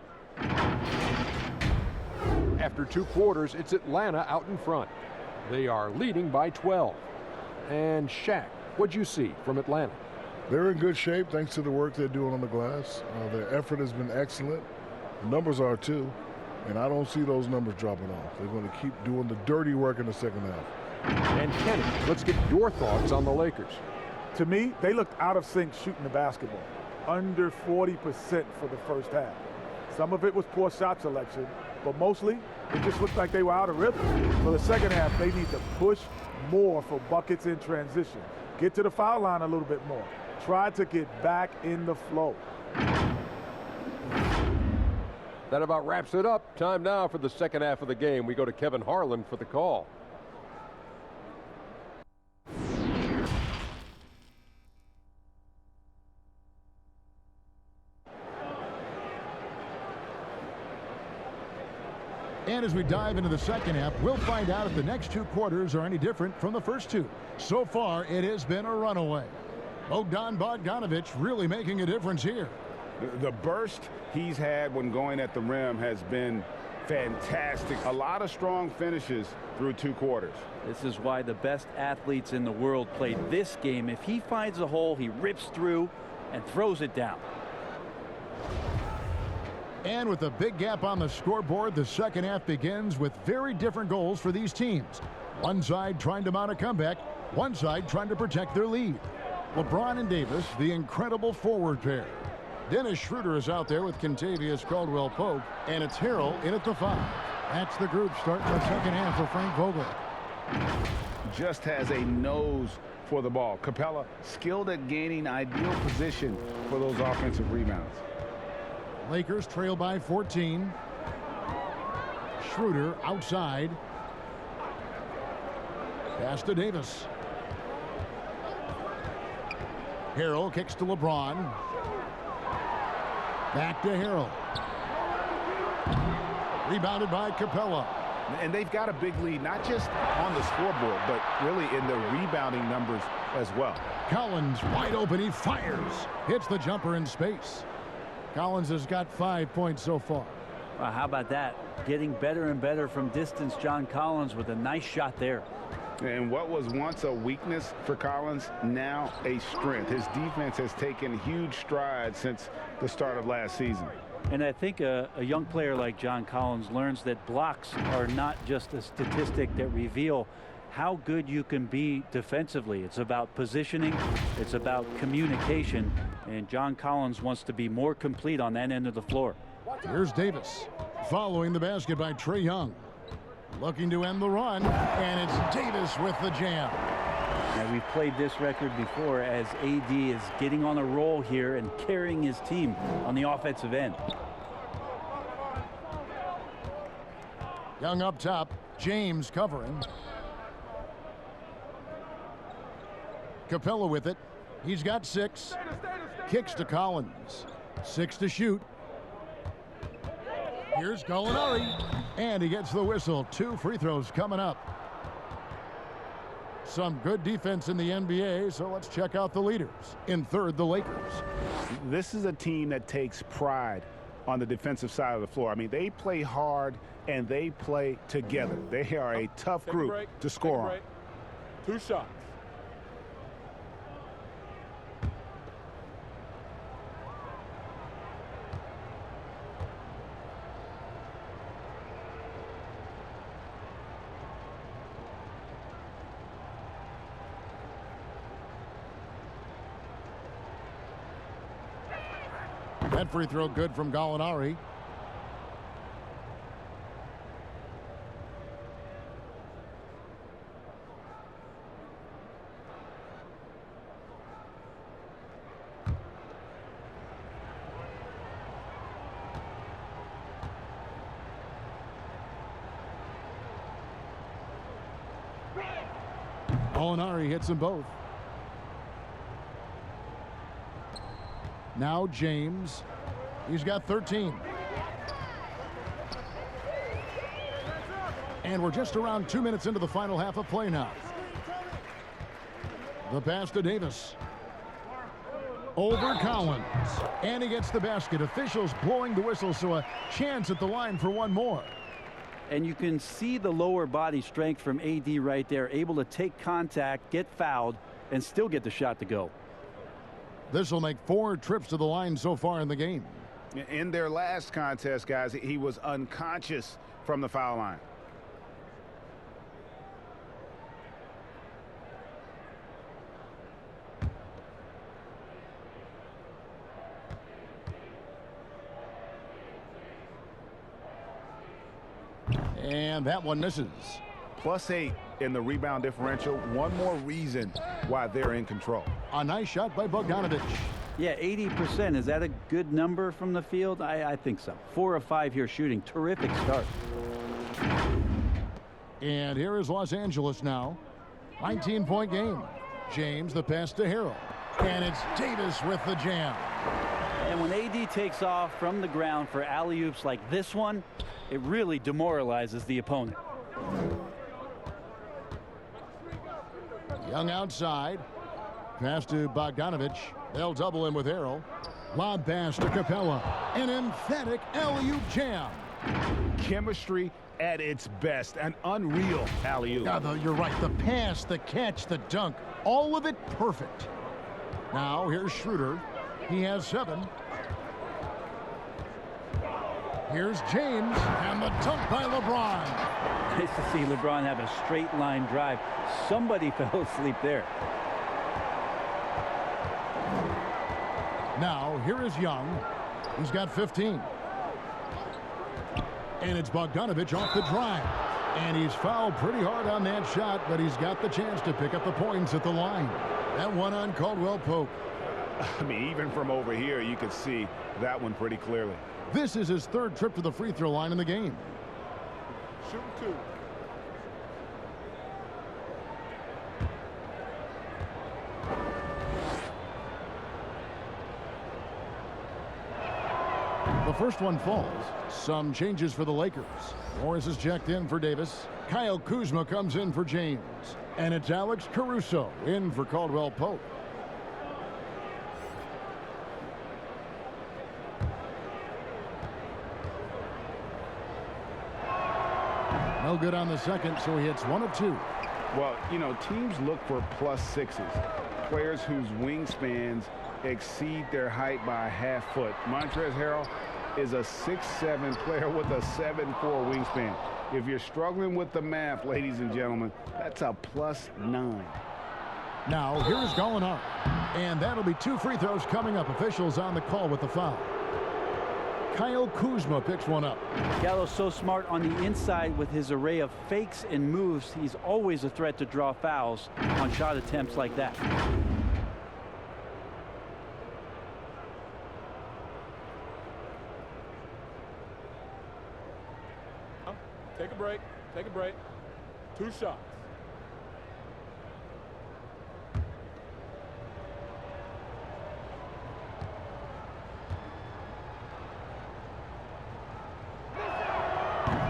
After 2 quarters, it's Atlanta out in front. They are leading by 12. And Shaq, what'd you see from Atlanta? They're in good shape thanks to the work they're doing on the glass. Their effort has been excellent. The numbers are too, and I don't see those numbers dropping off. They're going to keep doing the dirty work in the second half. And Kenny, let's get your thoughts on the Lakers. To me, they looked out of sync shooting the basketball. Under 40% for the first half. Some of it was poor shot selection, but mostly it just looked like they were out of rhythm. For the second half, they need to push more for buckets in transition. Get to the foul line a little bit more. Try to get back in the flow. That about wraps it up. Time now for the second half of the game. We go to Kevin Harlan for the call. And as we dive into the second half, we'll find out if the next two quarters are any different from the first two. So far, it has been a runaway. Bogdan Bogdanovic really making a difference here. The burst he's had when going at the rim has been fantastic. A lot of strong finishes through two quarters. This is why the best athletes in the world play this game. If he finds a hole, he rips through and throws it down. And with a big gap on the scoreboard, the second half begins with very different goals for these teams. One side trying to mount a comeback, one side trying to protect their lead. LeBron and Davis, the incredible forward pair. Dennis Schroeder is out there with Kentavious Caldwell-Pope, and it's Harrell in at the 5. That's the group starting the second half for Frank Vogel. Just has a nose for the ball. Capella skilled at gaining ideal position for those offensive rebounds. Lakers trail by 14. Schroeder outside. Pass to Davis. Harrell kicks to LeBron. Back to Harrell. Rebounded by Capella. And they've got a big lead, not just on the scoreboard, but really in the rebounding numbers as well. Collins wide open. He fires. Hits the jumper in space. Collins has got 5 points so far. Well, how about that? Getting better and better from distance, John Collins, with a nice shot there. And what was once a weakness for Collins, now a strength. His defense has taken huge strides since the start of last season. And I think a young player like John Collins learns that blocks are not just a statistic that reveal how good you can be defensively. It's about positioning. It's about communication. And John Collins wants to be more complete on that end of the floor. Here's Davis following the basket by Trae Young. Looking to end the run, and it's Davis with the jam. Now, we've played this record before as AD is getting on a roll here and carrying his team on the offensive end. Young up top, James covering. Capella with it. He's got 6. Kicks to Collins. 6 to shoot. Here's Gallinari. And he gets the whistle. 2 free throws coming up. Some good defense in the NBA, so let's check out the leaders. In third, the Lakers. This is a team that takes pride on the defensive side of the floor. I mean, they play hard and they play together. They are a tough group to score on. 2 shots. That free throw good from Gallinari. Gallinari hits them both. Now James. He's got 13. And we're just around 2 minutes into the final half of play now. The pass to Davis. Over Collins. And he gets the basket. Officials blowing the whistle, so a chance at the line for one more. And you can see the lower body strength from AD right there, able to take contact, get fouled, and still get the shot to go. This will make 4 trips to the line so far in the game. In their last contest, guys, he was unconscious from the foul line. And that one misses. +8 in the rebound differential. One more reason why they're in control. A nice shot by Bogdanovic. Yeah, 80%. Is that a good number from the field? I think so. 4 of 5 here shooting. Terrific start. And here is Los Angeles now. 19-point game. James, the pass to Harrell. And it's Davis with the jam. And when AD takes off from the ground for alley-oops like this one, it really demoralizes the opponent. Young outside. Pass to Bogdanovic. They'll double him with Harrell. Lob pass to Capella. An emphatic alley-oop jam. Chemistry at its best. An unreal alley-oop. Yeah, you're right. The pass, the catch, the dunk. All of it perfect. Now here's Schroeder. He has 7. Here's James, and the dunk by LeBron. Nice to see LeBron have a straight line drive. Somebody fell asleep there. Now, here is Young. He's got 15. And it's Bogdanovic off the drive. And he's fouled pretty hard on that shot, but he's got the chance to pick up the points at the line. That one on Caldwell Pope. I mean, even from over here, you could see that one pretty clearly. This is his 3rd trip to the free throw line in the game. Shoot 2. The first one falls. Some changes for the Lakers. Morris is checked in for Davis. Kyle Kuzma comes in for James. And it's Alex Caruso in for Caldwell Pope. No good on the second, so he hits 1 of 2. Well, you know, teams look for +6s. Players whose wingspans exceed their height by a half foot. Montrezl Harrell is a 6'7" player with a 7'4" wingspan. If you're struggling with the math, ladies and gentlemen, that's a +9. Now, here's Gallinari. And that'll be 2 free throws coming up. Officials on the call with the foul. Kyle Kuzma picks one up. Gallo's so smart on the inside with his array of fakes and moves. He's always a threat to draw fouls on shot attempts like that. Take a break. Take a break. 2 shots.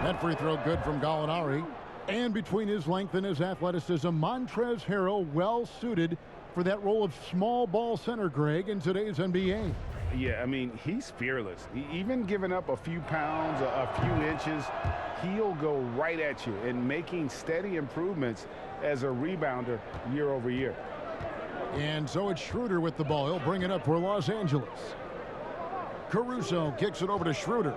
That free throw good from Gallinari. And between his length and his athleticism, Montrezl Harrell well suited for that role of small ball center, Greg, in today's NBA. Yeah, I mean, he's fearless. Even giving up a few pounds, a few inches, he'll go right at you and making steady improvements as a rebounder year over year. And so it's Schroeder with the ball. He'll bring it up for Los Angeles. Caruso kicks it over to Schroeder.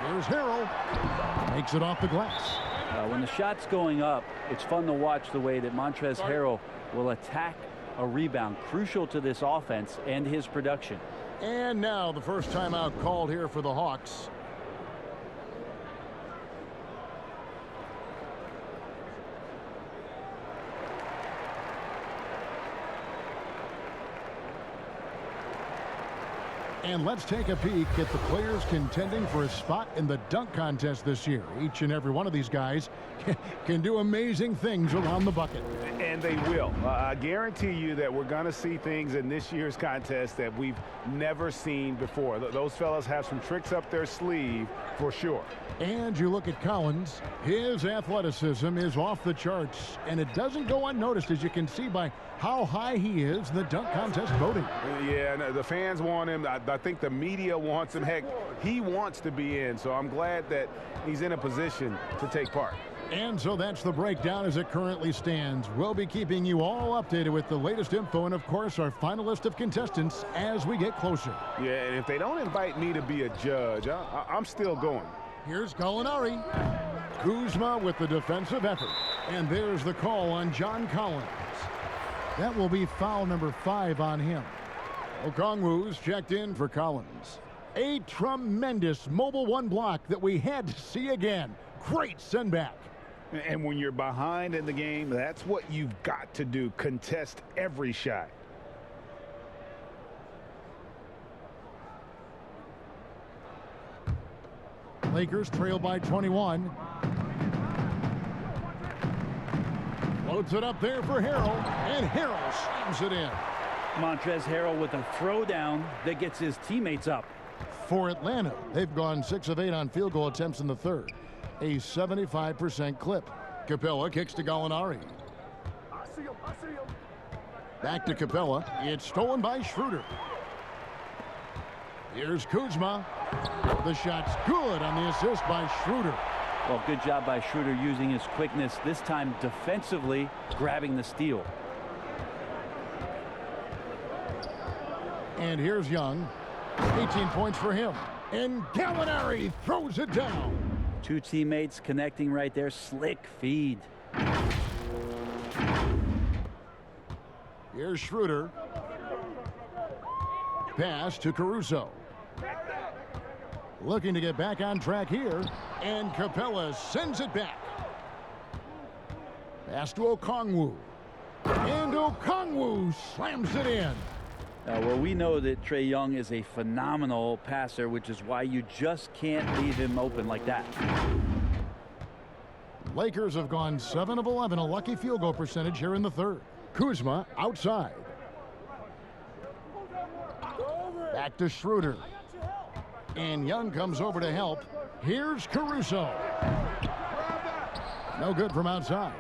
Here's Harrell. Makes it off the glass. When the shot's going up, it's fun to watch the way that Montrezl Harrell will attack a rebound. Crucial to this offense and his production. And now the first timeout called here for the Hawks. And let's take a peek at the players contending for a spot in the dunk contest this year. Each and every one of these guys can do amazing things around the bucket. And they will. I guarantee you that we're going to see things in this year's contest that we've never seen before. Those fellas have some tricks up their sleeve for sure. And you look at Collins, his athleticism is off the charts, and it doesn't go unnoticed, as you can see by how high he is in the dunk contest voting. Yeah, no, the fans want him. I think the media wants him. Heck, he wants to be in, so I'm glad that he's in a position to take part. And so that's the breakdown as it currently stands. We'll be keeping you all updated with the latest info and, of course, our final list of contestants as we get closer. Yeah, and if they don't invite me to be a judge, I'm still going. Here's Gallinari. Kuzma with the defensive effort. And there's the call on John Collins. That will be foul number 5 on him. Okongwu's checked in for Collins. A tremendous mobile one block that we had to see again. Great send back. And when you're behind in the game, that's what you've got to do. Contest every shot. Lakers trail by 21. Floats it up there for Harrell, and Harrell slams it in. Montrezl Harrell with a throwdown that gets his teammates up. For Atlanta, they've gone 6 of 8 on field goal attempts in the third. A 75% clip. Capella kicks to Gallinari. Back to Capella. It's stolen by Schroeder. Here's Kuzma. The shot's good on the assist by Schroeder. Well, good job by Schroeder using his quickness, this time defensively grabbing the steal. And here's Young. 18 points for him. And Gallinari throws it down. 2 teammates connecting right there. Slick feed. Here's Schroeder. Pass to Caruso. Looking to get back on track here. And Capella sends it back. Pass to Okongwu. And Okongwu slams it in. Well, we know that Trae Young is a phenomenal passer, which is why you just can't leave him open like that. Lakers have gone 7 of 11, a lucky field goal percentage here in the third. Kuzma outside. Back to Schroeder. And Young comes over to help. Here's Caruso. No good from outside.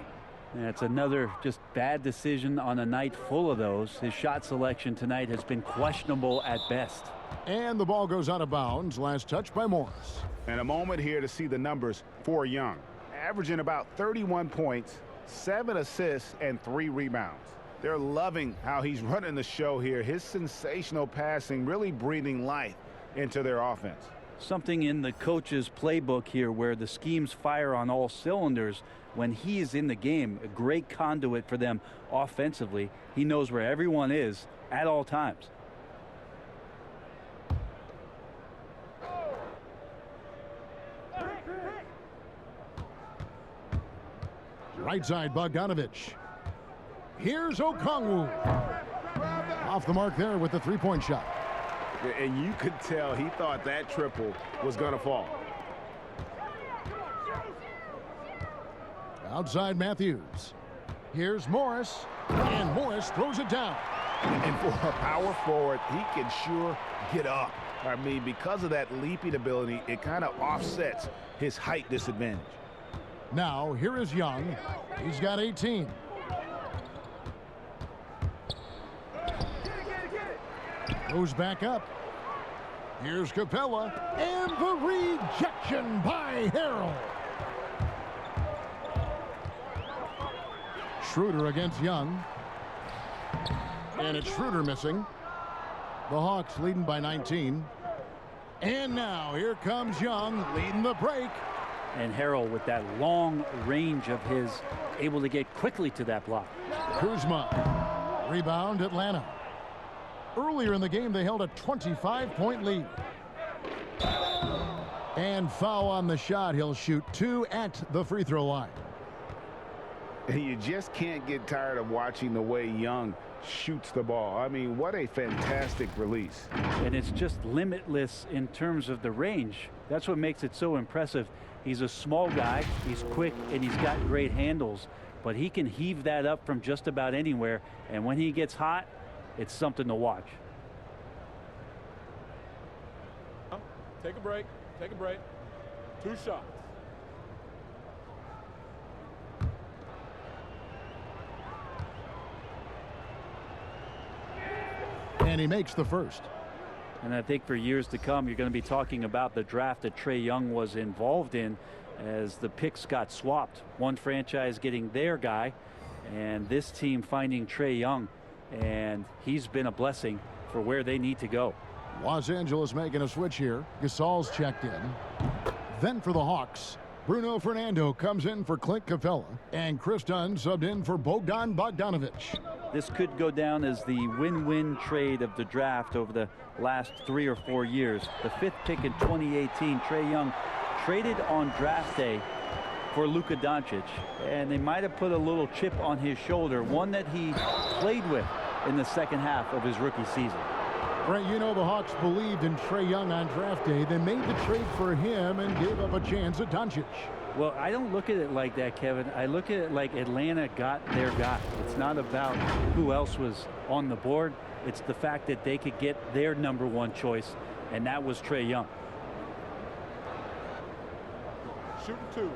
That's another just bad decision on a night full of those. His shot selection tonight has been questionable at best. And the ball goes out of bounds. Last touch by Morris. And a moment here to see the numbers for Young. Averaging about 31 points, 7 assists, and 3 rebounds. They're loving how he's running the show here. His sensational passing really breathing life into their offense. Something in the coach's playbook here where the schemes fire on all cylinders. When he is in the game, a great conduit for them offensively. He knows where everyone is at all times. Right side, Bogdanovich. Here's Okongwu. Off the mark there with the three-point shot. And you could tell he thought that triple was going to fall. Outside Matthews. Here's Morris. And Morris throws it down. And for a power forward, he can sure get up. I mean, because of that leaping ability, it kind of offsets his height disadvantage. Now, here is Young. He's got 18. Goes back up. Here's Capella. And the rejection by Harrell. Schroeder against Young. And it's Schroeder missing. The Hawks leading by 19. And now here comes Young leading the break. And Harrell with that long range of his, able to get quickly to that block. Kuzma. Rebound Atlanta. Earlier in the game they held a 25-point lead. And foul on the shot. He'll shoot 2 at the free throw line. And you just can't get tired of watching the way Young shoots the ball. I mean, what a fantastic release. And it's just limitless in terms of the range. That's what makes it so impressive. He's a small guy, he's quick, and he's got great handles. But he can heave that up from just about anywhere. And when he gets hot, it's something to watch. Take a break. Take a break. 2 shots. And he makes the first. And I think for years to come, you're going to be talking about the draft that Trae Young was involved in. as the picks got swapped. One franchise getting their guy, and this team finding Trae Young, and he's been a blessing for where they need to go. Los Angeles making a switch here. Gasol's checked in. Then for the Hawks, Bruno Fernando comes in for Clint Capella, and Chris Dunn subbed in for Bogdan Bogdanovic. This could go down as the win-win trade of the draft over the last 3 or 4 years. The 5th pick in 2018, Trae Young traded on draft day for Luka Doncic, and they might have put a little chip on his shoulder, one that he played with in the second half of his rookie season. Right, you know the Hawks believed in Trae Young on draft day. They made the trade for him and gave up a chance at Doncic. Well, I don't look at it like that, Kevin. I look at it like Atlanta got their guy. It's not about who else was on the board. It's the fact that they could get their #1 choice, and that was Trae Young. Shooting 2.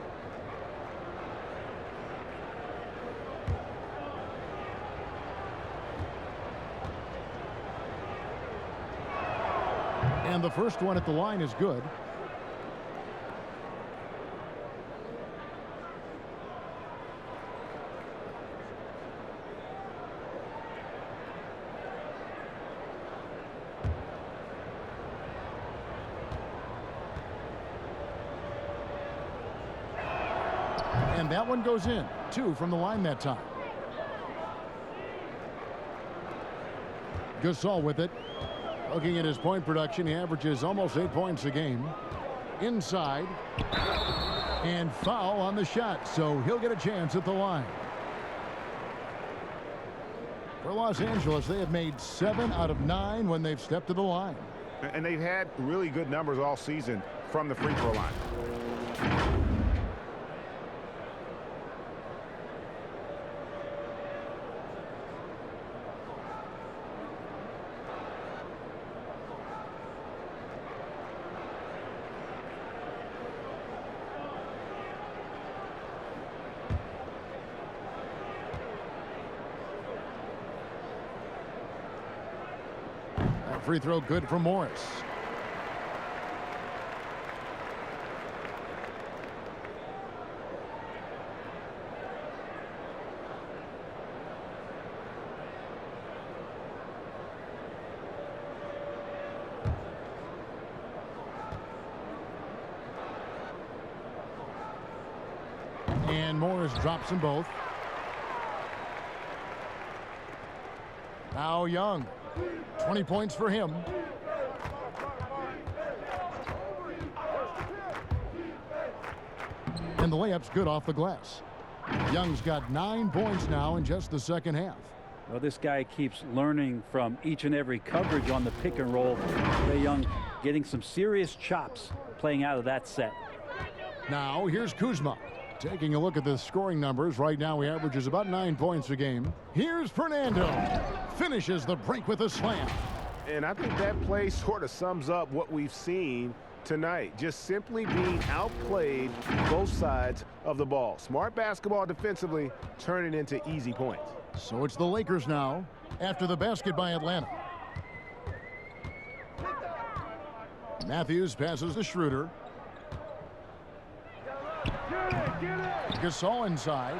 And the first one at the line is good. And that one goes in. 2 from the line that time. Gasol with it. Looking at his point production, he averages almost 8 points a game. Inside. And foul on the shot, so he'll get a chance at the line. For Los Angeles, they have made 7 out of 9 when they've stepped to the line. And they've had really good numbers all season from the free throw line. Free throw good for Morris. And Morris drops them both. Now Young. 20 points for him. And the layup's good off the glass. Young's got 9 points now in just the second half. Well, this guy keeps learning from each and every coverage on the pick and roll. Trae Young getting some serious chops playing out of that set. Now here's Kuzma. Taking a look at the scoring numbers, right now he averages about 9 points a game. Here's Fernando. Finishes the break with a slam. And I think that play sort of sums up what we've seen tonight. Just simply being outplayed both sides of the ball. Smart basketball defensively, turning into easy points. So it's the Lakers now after the basket by Atlanta. Matthews passes to Schroeder. Gasol inside.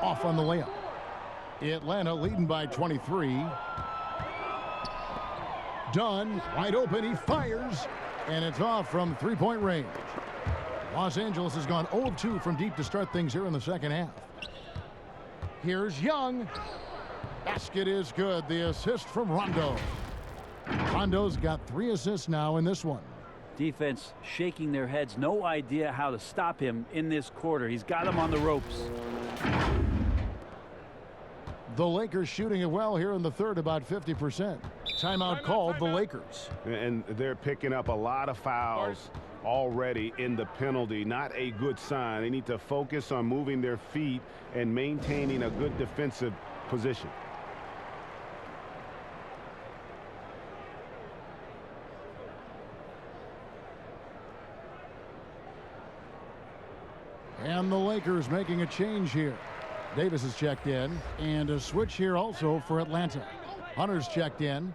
Off on the layup. Atlanta leading by 23. Dunn wide open. He fires. And it's off from three-point range. Los Angeles has gone 0 of 2 from deep to start things here in the second half. Here's Young. Basket is good. The assist from Rondo. Rondo's got 3 assists now in this one. Defense shaking their heads. No idea how to stop him in this quarter. He's got him on the ropes. The Lakers shooting it well here in the third, about 50%. Timeout called the Lakers. And they're picking up a lot of fouls already in the penalty. Not a good sign. They need to focus on moving their feet and maintaining a good defensive position. And the Lakers making a change here. Davis is checked in, and a switch here also for Atlanta. Hunter's checked in.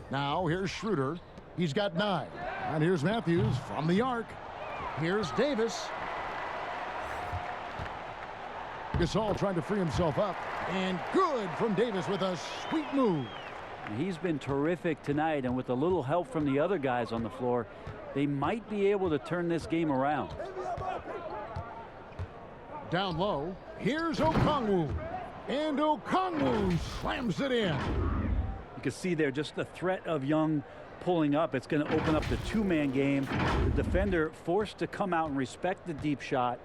Now here's Schroeder. He's got 9. And here's Matthews from the arc. Here's Davis. Gasol trying to free himself up. And good from Davis with a sweet move. He's been terrific tonight, and with a little help from the other guys on the floor, they might be able to turn this game around. Down low, here's Okongwu. And Okongwu slams it in. You can see there just the threat of Young pulling up. It's going to open up the two-man game. The defender forced to come out and respect the deep shot,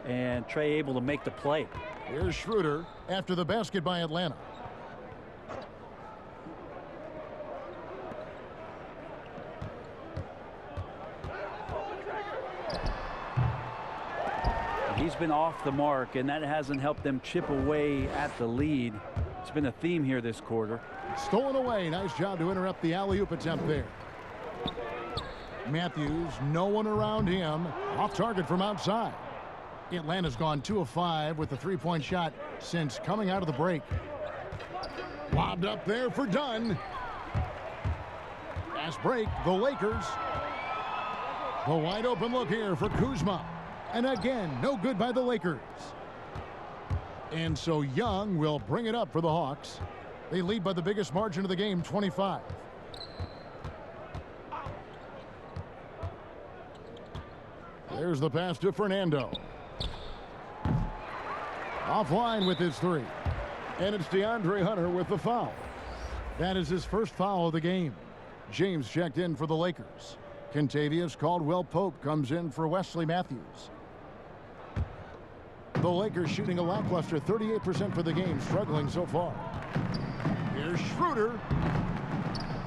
and Trey able to make the play. Here's Schroeder after the basket by Atlanta. He's been off the mark, and that hasn't helped them chip away at the lead. It's been a theme here this quarter. Stolen away. Nice job to interrupt the alley-oop attempt there. Matthews, no one around him. Off target from outside. Atlanta's gone 2 of 5 with the three-point shot since coming out of the break. Lobbed up there for Dunn. Fast break, the Lakers. The wide open look here for Kuzma. And again, no good by the Lakers. And so Young will bring it up for the Hawks. They lead by the biggest margin of the game, 25. There's the pass to Fernando. Offline with his three. And it's DeAndre Hunter with the foul. That is his first foul of the game. James checked in for the Lakers. Kentavious Caldwell-Pope comes in for Wesley Matthews. The Lakers shooting a lackluster 38% for the game, struggling so far. Here's Schroeder.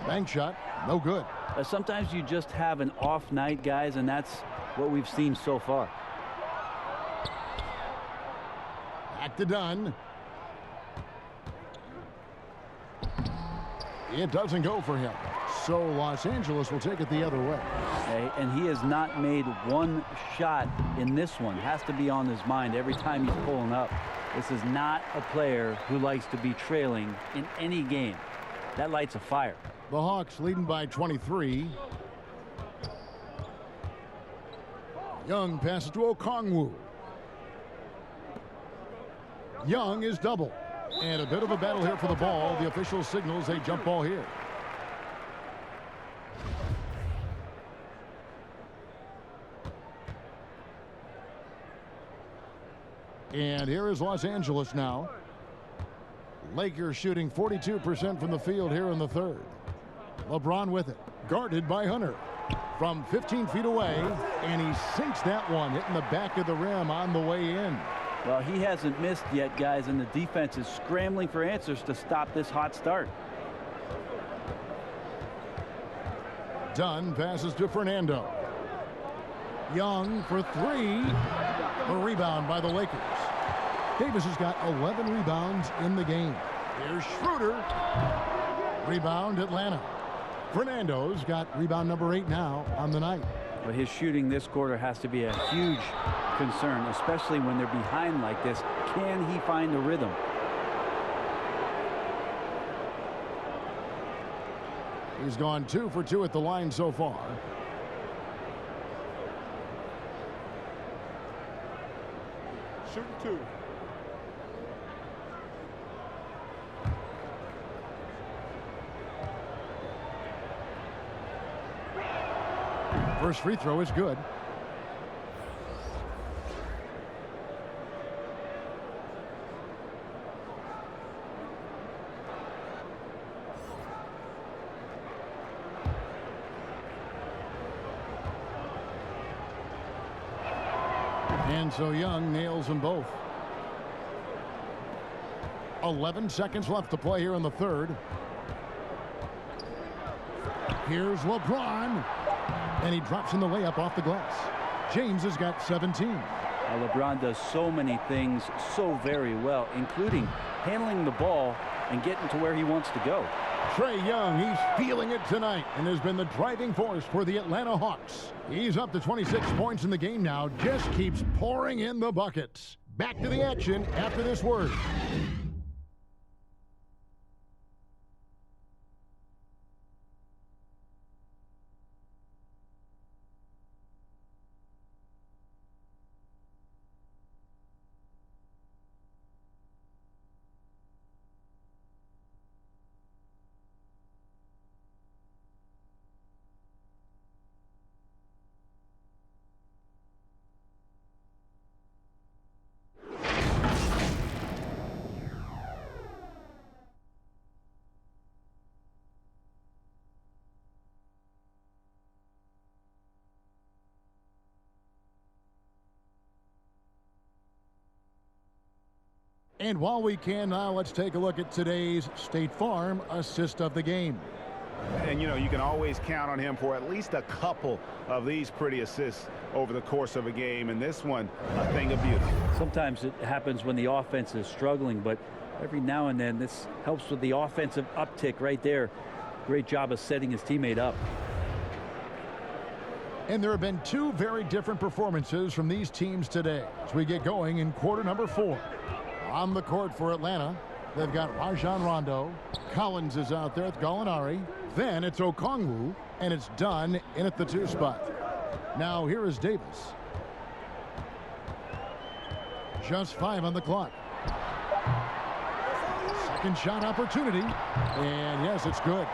Bank shot, no good. Sometimes you just have an off night, guys, and that's what we've seen so far. Back to Dunn. It doesn't go for him. So Los Angeles will take it the other way. Okay, and he has not made one shot in this one. Has to be on his mind every time he's pulling up. This is not a player who likes to be trailing in any game. That lights a fire. The Hawks leading by 23. Young passes to Okongwu. Young is double. And a bit of a battle here for the ball. The official signals a jump ball here. And here is Los Angeles now. Lakers shooting 42% from the field here in the third. LeBron with it. Guarded by Hunter. From 15 feet away. And he sinks that one, hitting the back of the rim on the way in. Well, he hasn't missed yet, guys, and the defense is scrambling for answers to stop this hot start. Dunn passes to Fernando. Young for three. A rebound by the Lakers. Davis has got 11 rebounds in the game. Here's Schroeder. Rebound Atlanta. Fernando's got rebound number 8 now on the night. But his shooting this quarter has to be a huge concern, especially when they're behind like this. Can he find the rhythm? He's gone 2 for 2 at the line so far. Shooting 2. First free throw is good. And so Young nails them both. 11 seconds left to play here in the third. Here's LeBron. And he drops in the layup off the glass. James has got 17. LeBron does so many things so very well, including handling the ball and getting to where he wants to go. Trae Young, he's feeling it tonight and has been the driving force for the Atlanta Hawks. He's up to 26 points in the game now, just keeps pouring in the buckets. Back to the action after this word. And while we can now, let's take a look at today's State Farm assist of the game. And, you know, you can always count on him for at least a couple of these pretty assists over the course of a game. And this one, a thing of beauty. Sometimes it happens when the offense is struggling, but every now and then this helps with the offensive uptick right there. Great job of setting his teammate up. And there have been two very different performances from these teams today as we get going in quarter number 4. On the court for Atlanta, they've got Rajon Rondo. Collins is out there with Gallinari. Then it's Okongwu, and it's done in at the 2 spot. Now here is Davis. Just 5 on the clock. Second shot opportunity, and yes, it's good.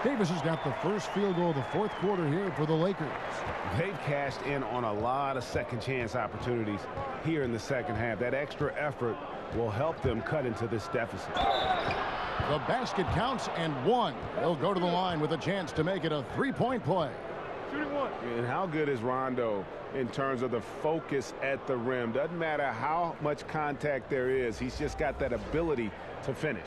Davis has got the first field goal of the 4th quarter here for the Lakers. They've cashed in on a lot of second chance opportunities here in the second half. That extra effort will help them cut into this deficit. The basket counts and 1. They'll go to the line with a chance to make it a 3-point play. Shooting 1. And how good is Rondo in terms of the focus at the rim? Doesn't matter how much contact there is. He's just got that ability to finish.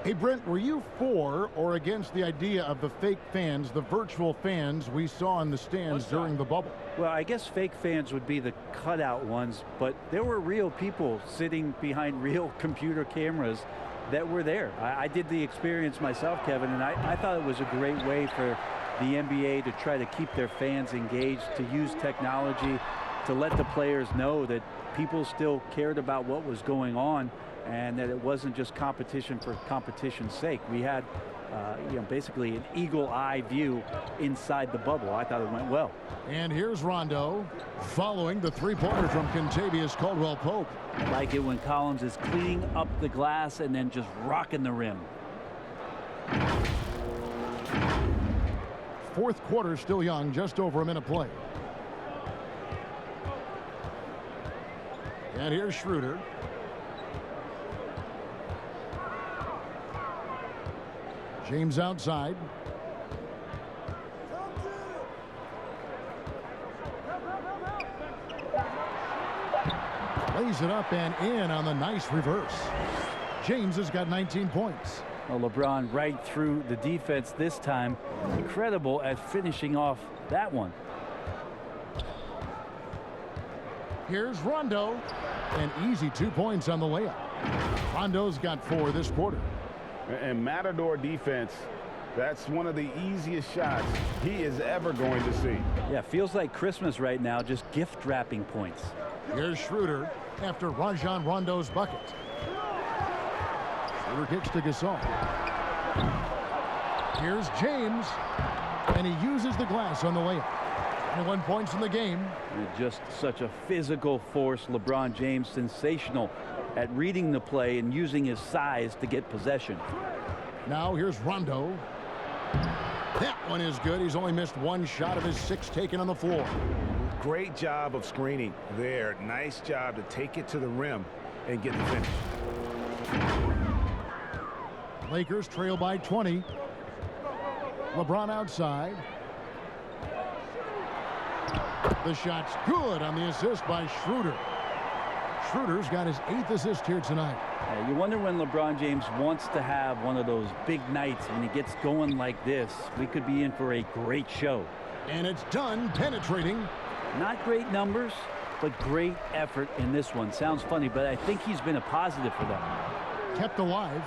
Hey, Brent, were you for or against the idea of the fake fans, the virtual fans we saw in the stands during the bubble? Well, I guess fake fans would be the cutout ones, but there were real people sitting behind real computer cameras that were there. I did the experience myself, Kevin, and I thought it was a great way for the NBA to try to keep their fans engaged, to use technology to let the players know that people still cared about what was going on and that it wasn't just competition for competition's sake. We had basically an eagle eye view inside the bubble. I thought it went well. And here's Rondo following the 3-pointer from Kentavious Caldwell-Pope. I like it when Collins is cleaning up the glass and then just rocking the rim. 4th quarter still young, just over a minute play. And here's Schroeder. James outside. Lays it up and in on the nice reverse. James has got 19 points. Well, LeBron right through the defense this time. Incredible at finishing off that one. Here's Rondo. An easy 2 points on the layup. Rondo's got 4 this quarter. And Matador defense, that's one of the easiest shots he is ever going to see. Yeah, feels like Christmas right now, just gift wrapping points. Here's Schroeder after Rajon Rondo's bucket. Schroeder kicks to Gasol. Here's James, and he uses the glass on the layup. 21 points in the game. And just such a physical force. LeBron James, sensational at reading the play and using his size to get possession. Now here's Rondo. That one is good. He's only missed 1 shot of his 6 taken on the floor. Great job of screening there. Nice job to take it to the rim and get the finish. Lakers trail by 20. LeBron outside. The shot's good on the assist by Schroeder. Schroeder's got his 8th assist here tonight. You wonder when LeBron James wants to have one of those big nights when he gets going like this. We could be in for a great show. And it's done penetrating. Not great numbers, but great effort in this one. Sounds funny, but I think he's been a positive for them. Kept alive.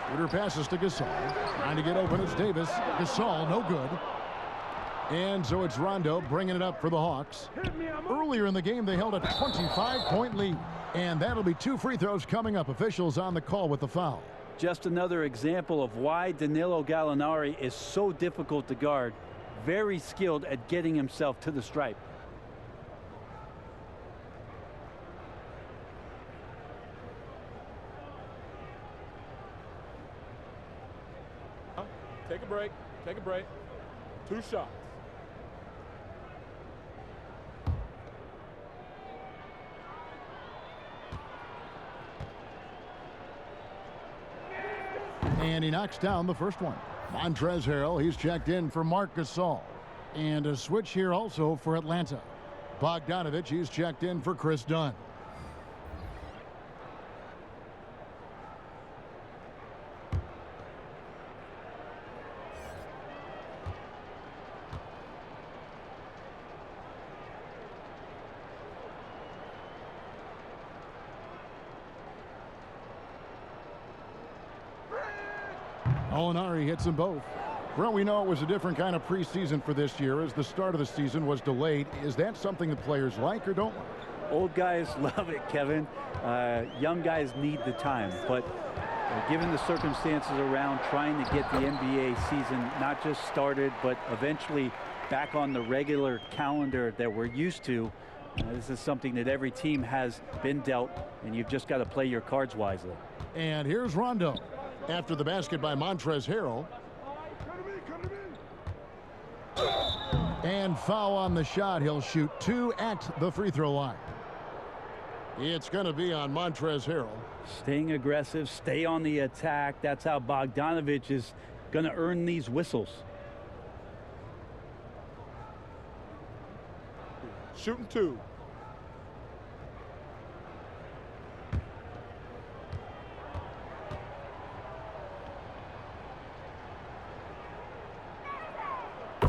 Schroeder passes to Gasol. Trying to get open, it's Davis. Gasol, no good. And so it's Rondo bringing it up for the Hawks. Earlier in the game, they held a 25-point lead. And that'll be 2 free throws coming up. Officials on the call with the foul. Just another example of why Danilo Gallinari is so difficult to guard. Very skilled at getting himself to the stripe. Take a break. Take a break. 2 shots. And he knocks down the first one. Montrezl Harrell, he's checked in for Marc Gasol. And a switch here also for Atlanta. Bogdanovich, he's checked in for Chris Dunn. Molinari hits them both. Well, we know it was a different kind of preseason for this year as the start of the season was delayed. Is that something the players like or don't like? Old guys love it, Kevin. Young guys need the time, but given the circumstances around trying to get the NBA season not just started, but eventually back on the regular calendar that we're used to, this is something that every team has been dealt, and you've just got to play your cards wisely. And here's Rondo after the basket by Montrezl Harrell. And foul on the shot. He'll shoot 2 at the free throw line. It's going to be on Montrezl Harrell. Staying aggressive, stay on the attack. That's how Bogdanovich is going to earn these whistles. Shooting 2.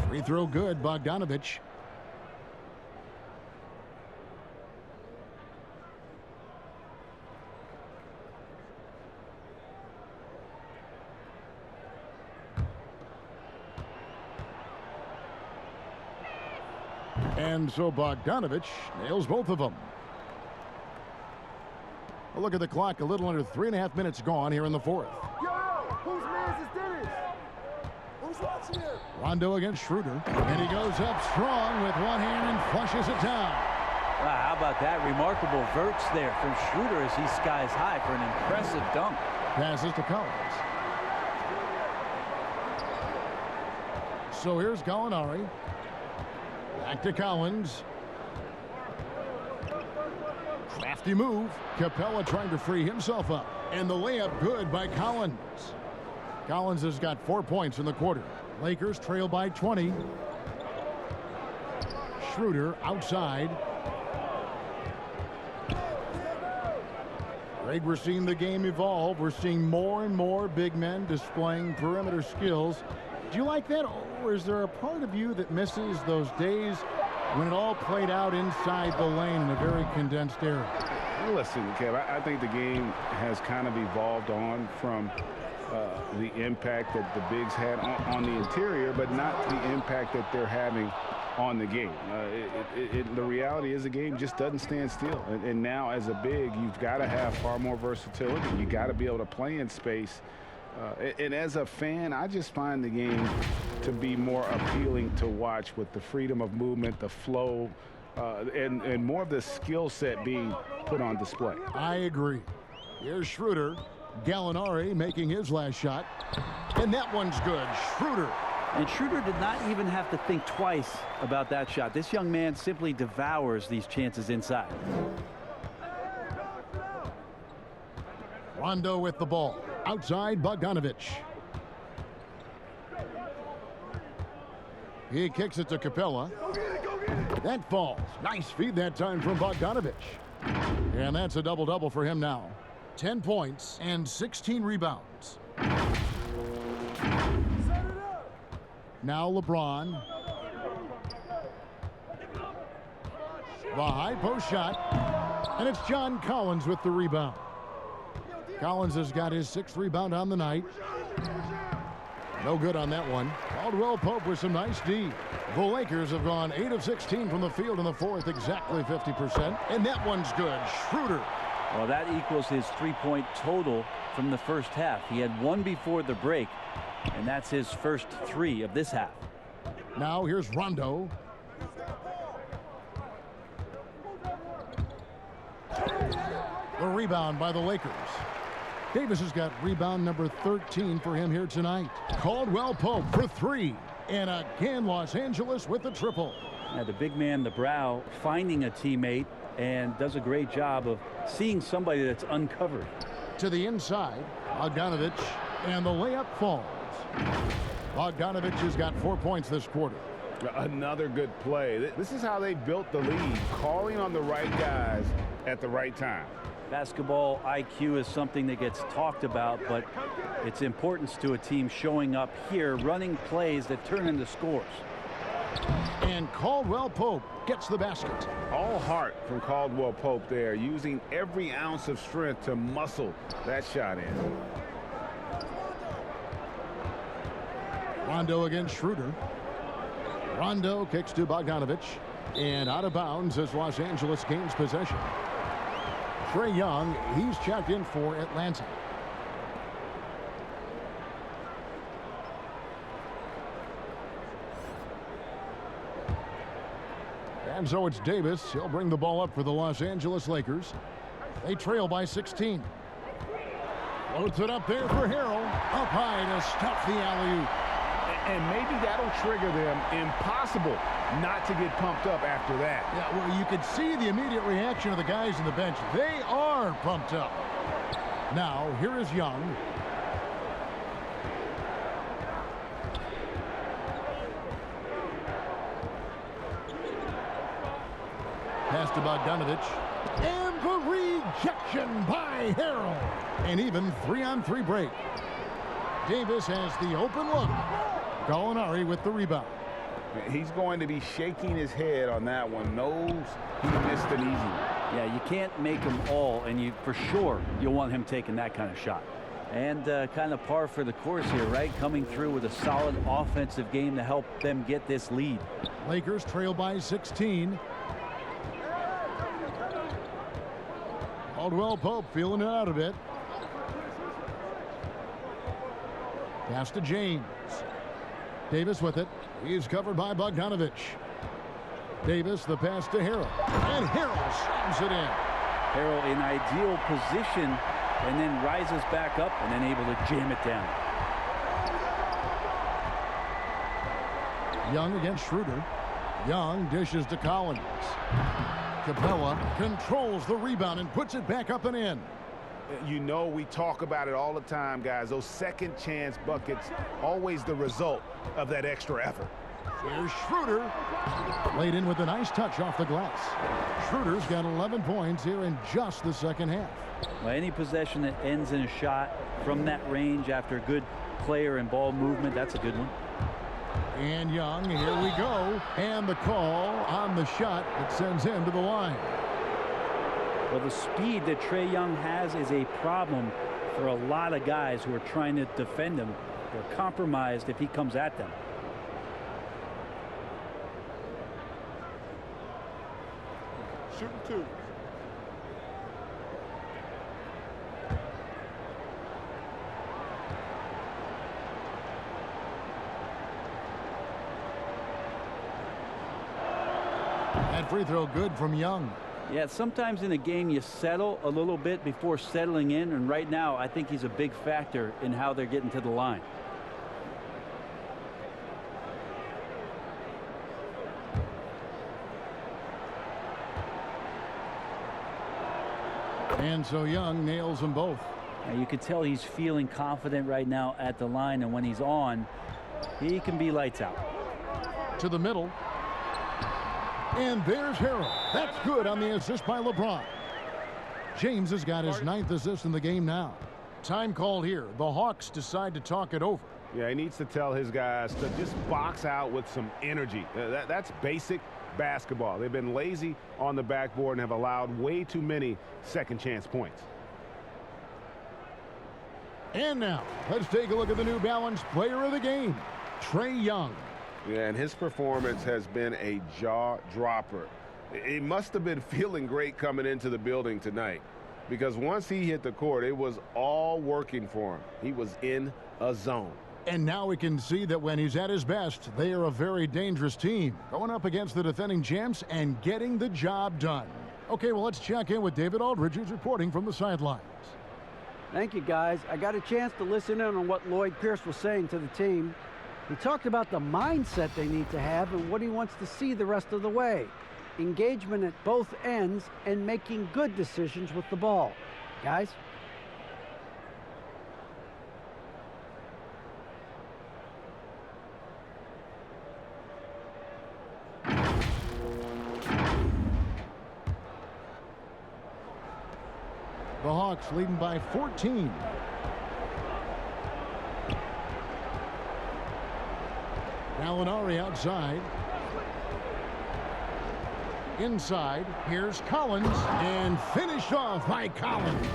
Free throw good, Bogdanovich. And so Bogdanovich nails both of them. A look at the clock, a little under 3.5 minutes gone here in the fourth. Yo, whose man's is this? Who's watching here? Rondo against Schroeder, and he goes up strong with one hand and flushes it down. Wow, how about that? Remarkable verts there from Schroeder as he skies high for an impressive dunk. Passes to Collins. So here's Gallinari. Back to Collins. Crafty move. Capella trying to free himself up. And the layup good by Collins. Collins has got 4 points in the quarter. Lakers trail by 20. Schroeder outside. Greg, we're seeing the game evolve. We're seeing more and more big men displaying perimeter skills. Do you like that, or is there a part of you that misses those days when it all played out inside the lane in a very condensed area? Listen, Kev, I think the game has kind of evolved on from the impact that the bigs had on the interior, but not the impact that they're having on the game. The reality is the game just doesn't stand still. And now as a big, you've got to have far more versatility. You got to be able to play in space. And as a fan, I just find the game to be more appealing to watch with the freedom of movement, the flow, and more of the skill set being put on display. I agree. Here's Schroeder. Gallinari making his last shot. And that one's good. Schroeder. And Schroeder did not even have to think twice about that shot. This young man simply devours these chances inside. Rondo with the ball. Outside, Bogdanovich. He kicks it to Capella. That falls. Nice feed that time from Bogdanovich. And that's a double-double for him now. 10 points and 16 rebounds. Now LeBron. The high post shot. And it's John Collins with the rebound. Collins has got his 6th rebound on the night. No good on that one. Caldwell Pope with some nice D. The Lakers have gone 8 of 16 from the field in the fourth, exactly 50%. And that one's good. Schroeder. Well, that equals his 3-point total from the first half. He had one before the break, and that's his first 3 of this half. Now here's Rondo. The rebound by the Lakers. Davis has got rebound number 13 for him here tonight. Caldwell Pope for 3. And again, Los Angeles with the triple. Now the big man, the brow, finding a teammate and does a great job of seeing somebody that's uncovered. To the inside, Bogdanovich, and the layup falls. Bogdanovich has got 4 points this quarter. Another good play. This is how they built the lead, calling on the right guys at the right time. Basketball IQ is something that gets talked about, but its importance to a team showing up here, running plays that turn into scores. And Caldwell Pope gets the basket. All heart from Caldwell Pope there, using every ounce of strength to muscle that shot in. Rondo against Schroeder. Rondo kicks to Bogdanovich. And out of bounds as Los Angeles gains possession. Trae Young, he's checked in for Atlanta. And so it's Davis. He'll bring the ball up for the Los Angeles Lakers. They trail by 16. Floats it up there for Harrell. Up high to stuff the alley-oop. And maybe that'll trigger them. Impossible not to get pumped up after that. Yeah, well, you could see the immediate reaction of the guys on the bench. They are pumped up. Now, here is Young. Pass to Bogdanovich. And the rejection by Harrell. And even 3-on-3 break. Davis has the open look. Gallinari with the rebound. He's going to be shaking his head on that one. Knows he missed an easy one. Yeah, you can't make them all, and for sure you'll want him taking that kind of shot. And kind of par for the course here, right? Coming through with a solid offensive game to help them get this lead. Lakers trail by 16. Caldwell Pope feeling it out a bit. Pass to James. Davis with it. He's covered by Bogdanovich. Davis, the pass to Harrell. And Harrell slams it in. Harrell in ideal position and then rises back up and then able to jam it down. Young against Schroeder. Young dishes to Collins. Capella controls the rebound and puts it back up and in. You know, we talk about it all the time, guys. Those second chance buckets, always the result of that extra effort. Here's Schroeder. Laid in with a nice touch off the glass. Schroeder's got 11 points here in just the second half. Well, any possession that ends in a shot from that range after good player and ball movement, that's a good one. And Young, here we go. And the call on the shot that sends him to the line. Well, the speed that Trae Young has is a problem for a lot of guys who are trying to defend him. They're compromised if he comes at them. Shooting two. That free throw good from Young. Yeah, sometimes in a game you settle a little bit before settling in, and right now I think he's a big factor in how they're getting to the line. And so Young nails them both. Now you could tell he's feeling confident right now at the line, and when he's on, he can be lights out. To the middle. And there's Harrell. That's good on the assist by LeBron. James has got his 9th assist in the game now. Time called here. The Hawks decide to talk it over. Yeah, he needs to tell his guys to just box out with some energy. That's basic basketball. They've been lazy on the backboard and have allowed way too many second chance points. And now, let's take a look at the New Balance player of the game, Trae Young. Yeah, and his performance has been a jaw-dropper. He must have been feeling great coming into the building tonight, because once he hit the court, it was all working for him. He was in a zone. And now we can see that when he's at his best, they are a very dangerous team, going up against the defending champs and getting the job done. Okay, well, let's check in with David Aldridge, who's reporting from the sidelines. Thank you, guys. I got a chance to listen in on what Lloyd Pierce was saying to the team. He talked about the mindset they need to have and what he wants to see the rest of the way. Engagement at both ends and making good decisions with the ball. Guys? The Hawks leading by 14. Gallinari outside. Inside, here's Collins, and finished off by Collins.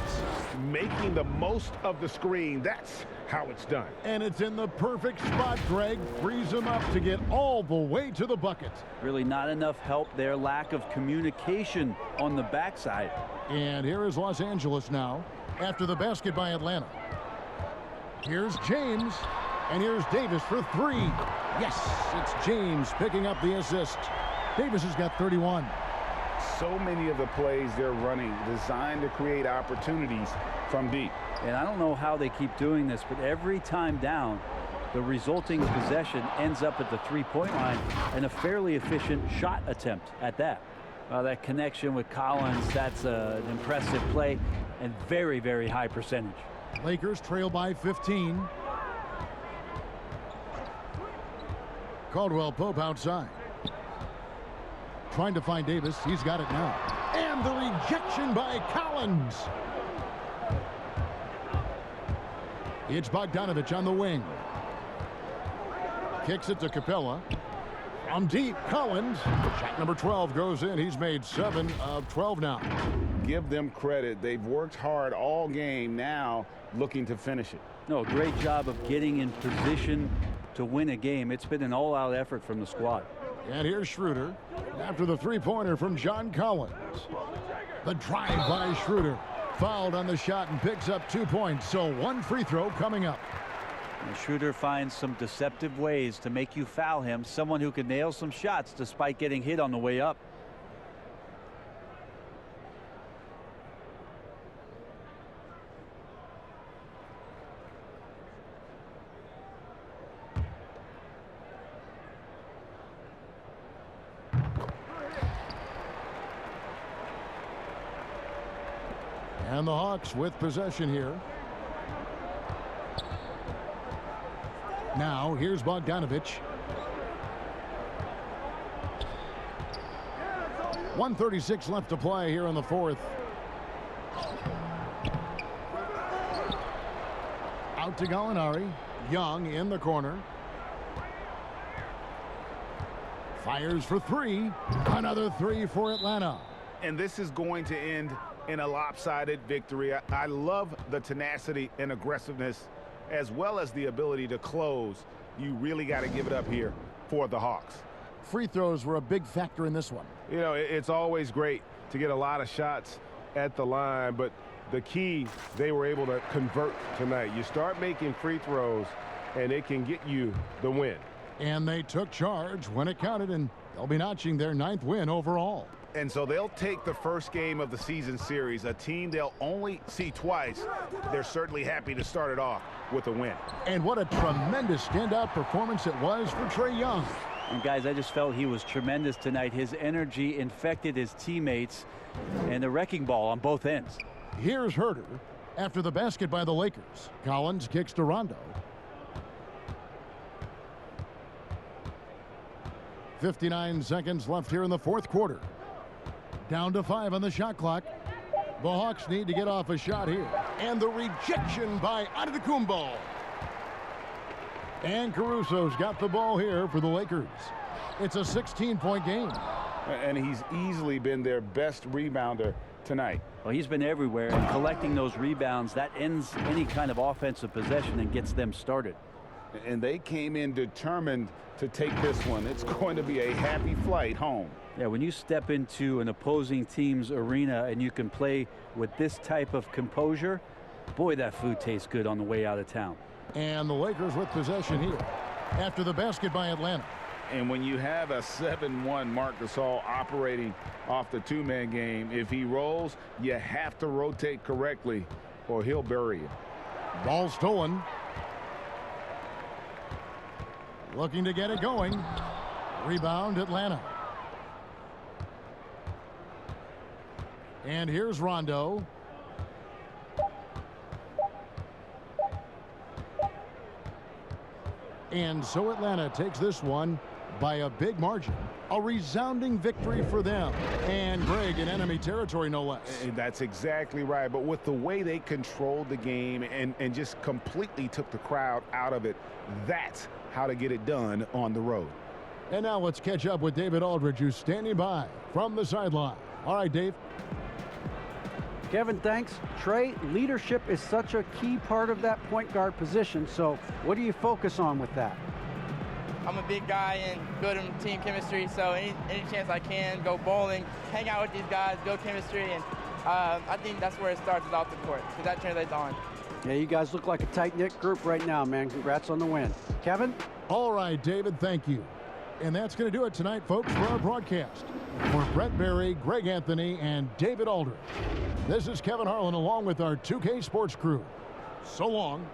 Making the most of the screen, that's how it's done. And it's in the perfect spot, Greg. Frees him up to get all the way to the bucket. Really not enough help there. Lack of communication on the backside. And here is Los Angeles now after the basket by Atlanta. Here's James, and here's Davis for three. Yes, it's James picking up the assist. Davis has got 31. So many of the plays they're running designed to create opportunities from deep. And I don't know how they keep doing this, but every time down, the resulting possession ends up at the three-point line and a fairly efficient shot attempt at that. That connection with Collins, that's an impressive play and very, very high percentage. Lakers trail by 15. Caldwell Pope outside. Trying to find Davis. He's got it now. And the rejection by Collins. It's Bogdanovich on the wing. Kicks it to Capella. From deep, Collins. Shot number 12 goes in. He's made 7 of 12 now. Give them credit. They've worked hard all game, now looking to finish it. No, great job of getting in position to win a game. It's been an all-out effort from the squad. And here's Schroeder after the three-pointer from John Collins. The drive by Schroeder. Fouled on the shot and picks up 2 points. So one free throw coming up. And Schroeder finds some deceptive ways to make you foul him. Someone who can nail some shots despite getting hit on the way up. And the Hawks with possession here. Now here's Bogdanovich. 1:36 left to play here in the fourth. Out to Gallinari. Young in the corner. Fires for three. Another three for Atlanta. And this is going to end in a lopsided victory. I love the tenacity and aggressiveness as well as the ability to close. You really got to give it up here for the Hawks. Free throws were a big factor in this one. You know, it's always great to get a lot of shots at the line, but the key, they were able to convert tonight. You start making free throws and it can get you the win. And they took charge when it counted, and they'll be notching their 9th win overall. And so they'll take the first game of the season series, a team they'll only see twice. They're certainly happy to start it off with a win. And what a tremendous standout performance it was for Trae Young. And guys, I just felt he was tremendous tonight. His energy infected his teammates, and the wrecking ball on both ends. Here's Herter after the basket by the Lakers. Collins kicks to Rondo. 59 seconds left here in the fourth quarter. Down to 5 on the shot clock. The Hawks need to get off a shot here. And the rejection by Antetokounmpo. And Caruso's got the ball here for the Lakers. It's a 16-point game. And he's easily been their best rebounder tonight. Well, he's been everywhere, and collecting those rebounds, that ends any kind of offensive possession and gets them started. And they came in determined to take this one. It's going to be a happy flight home. Yeah, when you step into an opposing team's arena and you can play with this type of composure, boy, that food tastes good on the way out of town. And the Lakers with possession here after the basket by Atlanta. And when you have a 7-1 Marc Gasol operating off the two-man game, if he rolls, you have to rotate correctly or he'll bury you. Ball stolen. Looking to get it going. Rebound Atlanta. And here's Rondo. And so Atlanta takes this one by a big margin. A resounding victory for them. And Greg in enemy territory, no less. And that's exactly right. But with the way they controlled the game and just completely took the crowd out of it, that's how to get it done on the road. And now let's catch up with David Aldridge, who's standing by from the sideline. All right, Dave. Kevin, thanks. Trey, leadership is such a key part of that point guard position. So what do you focus on with that? I'm a big guy and good in team chemistry, so any chance I can, go bowling, hang out with these guys, build chemistry, and I think that's where it starts, is off the court, because that translates on. Yeah, you guys look like a tight-knit group right now, man. Congrats on the win. Kevin? All right, David, thank you. And that's going to do it tonight, folks, for our broadcast. For Brett Berry, Greg Anthony, and David Aldridge, this is Kevin Harlan along with our 2K Sports crew. So long.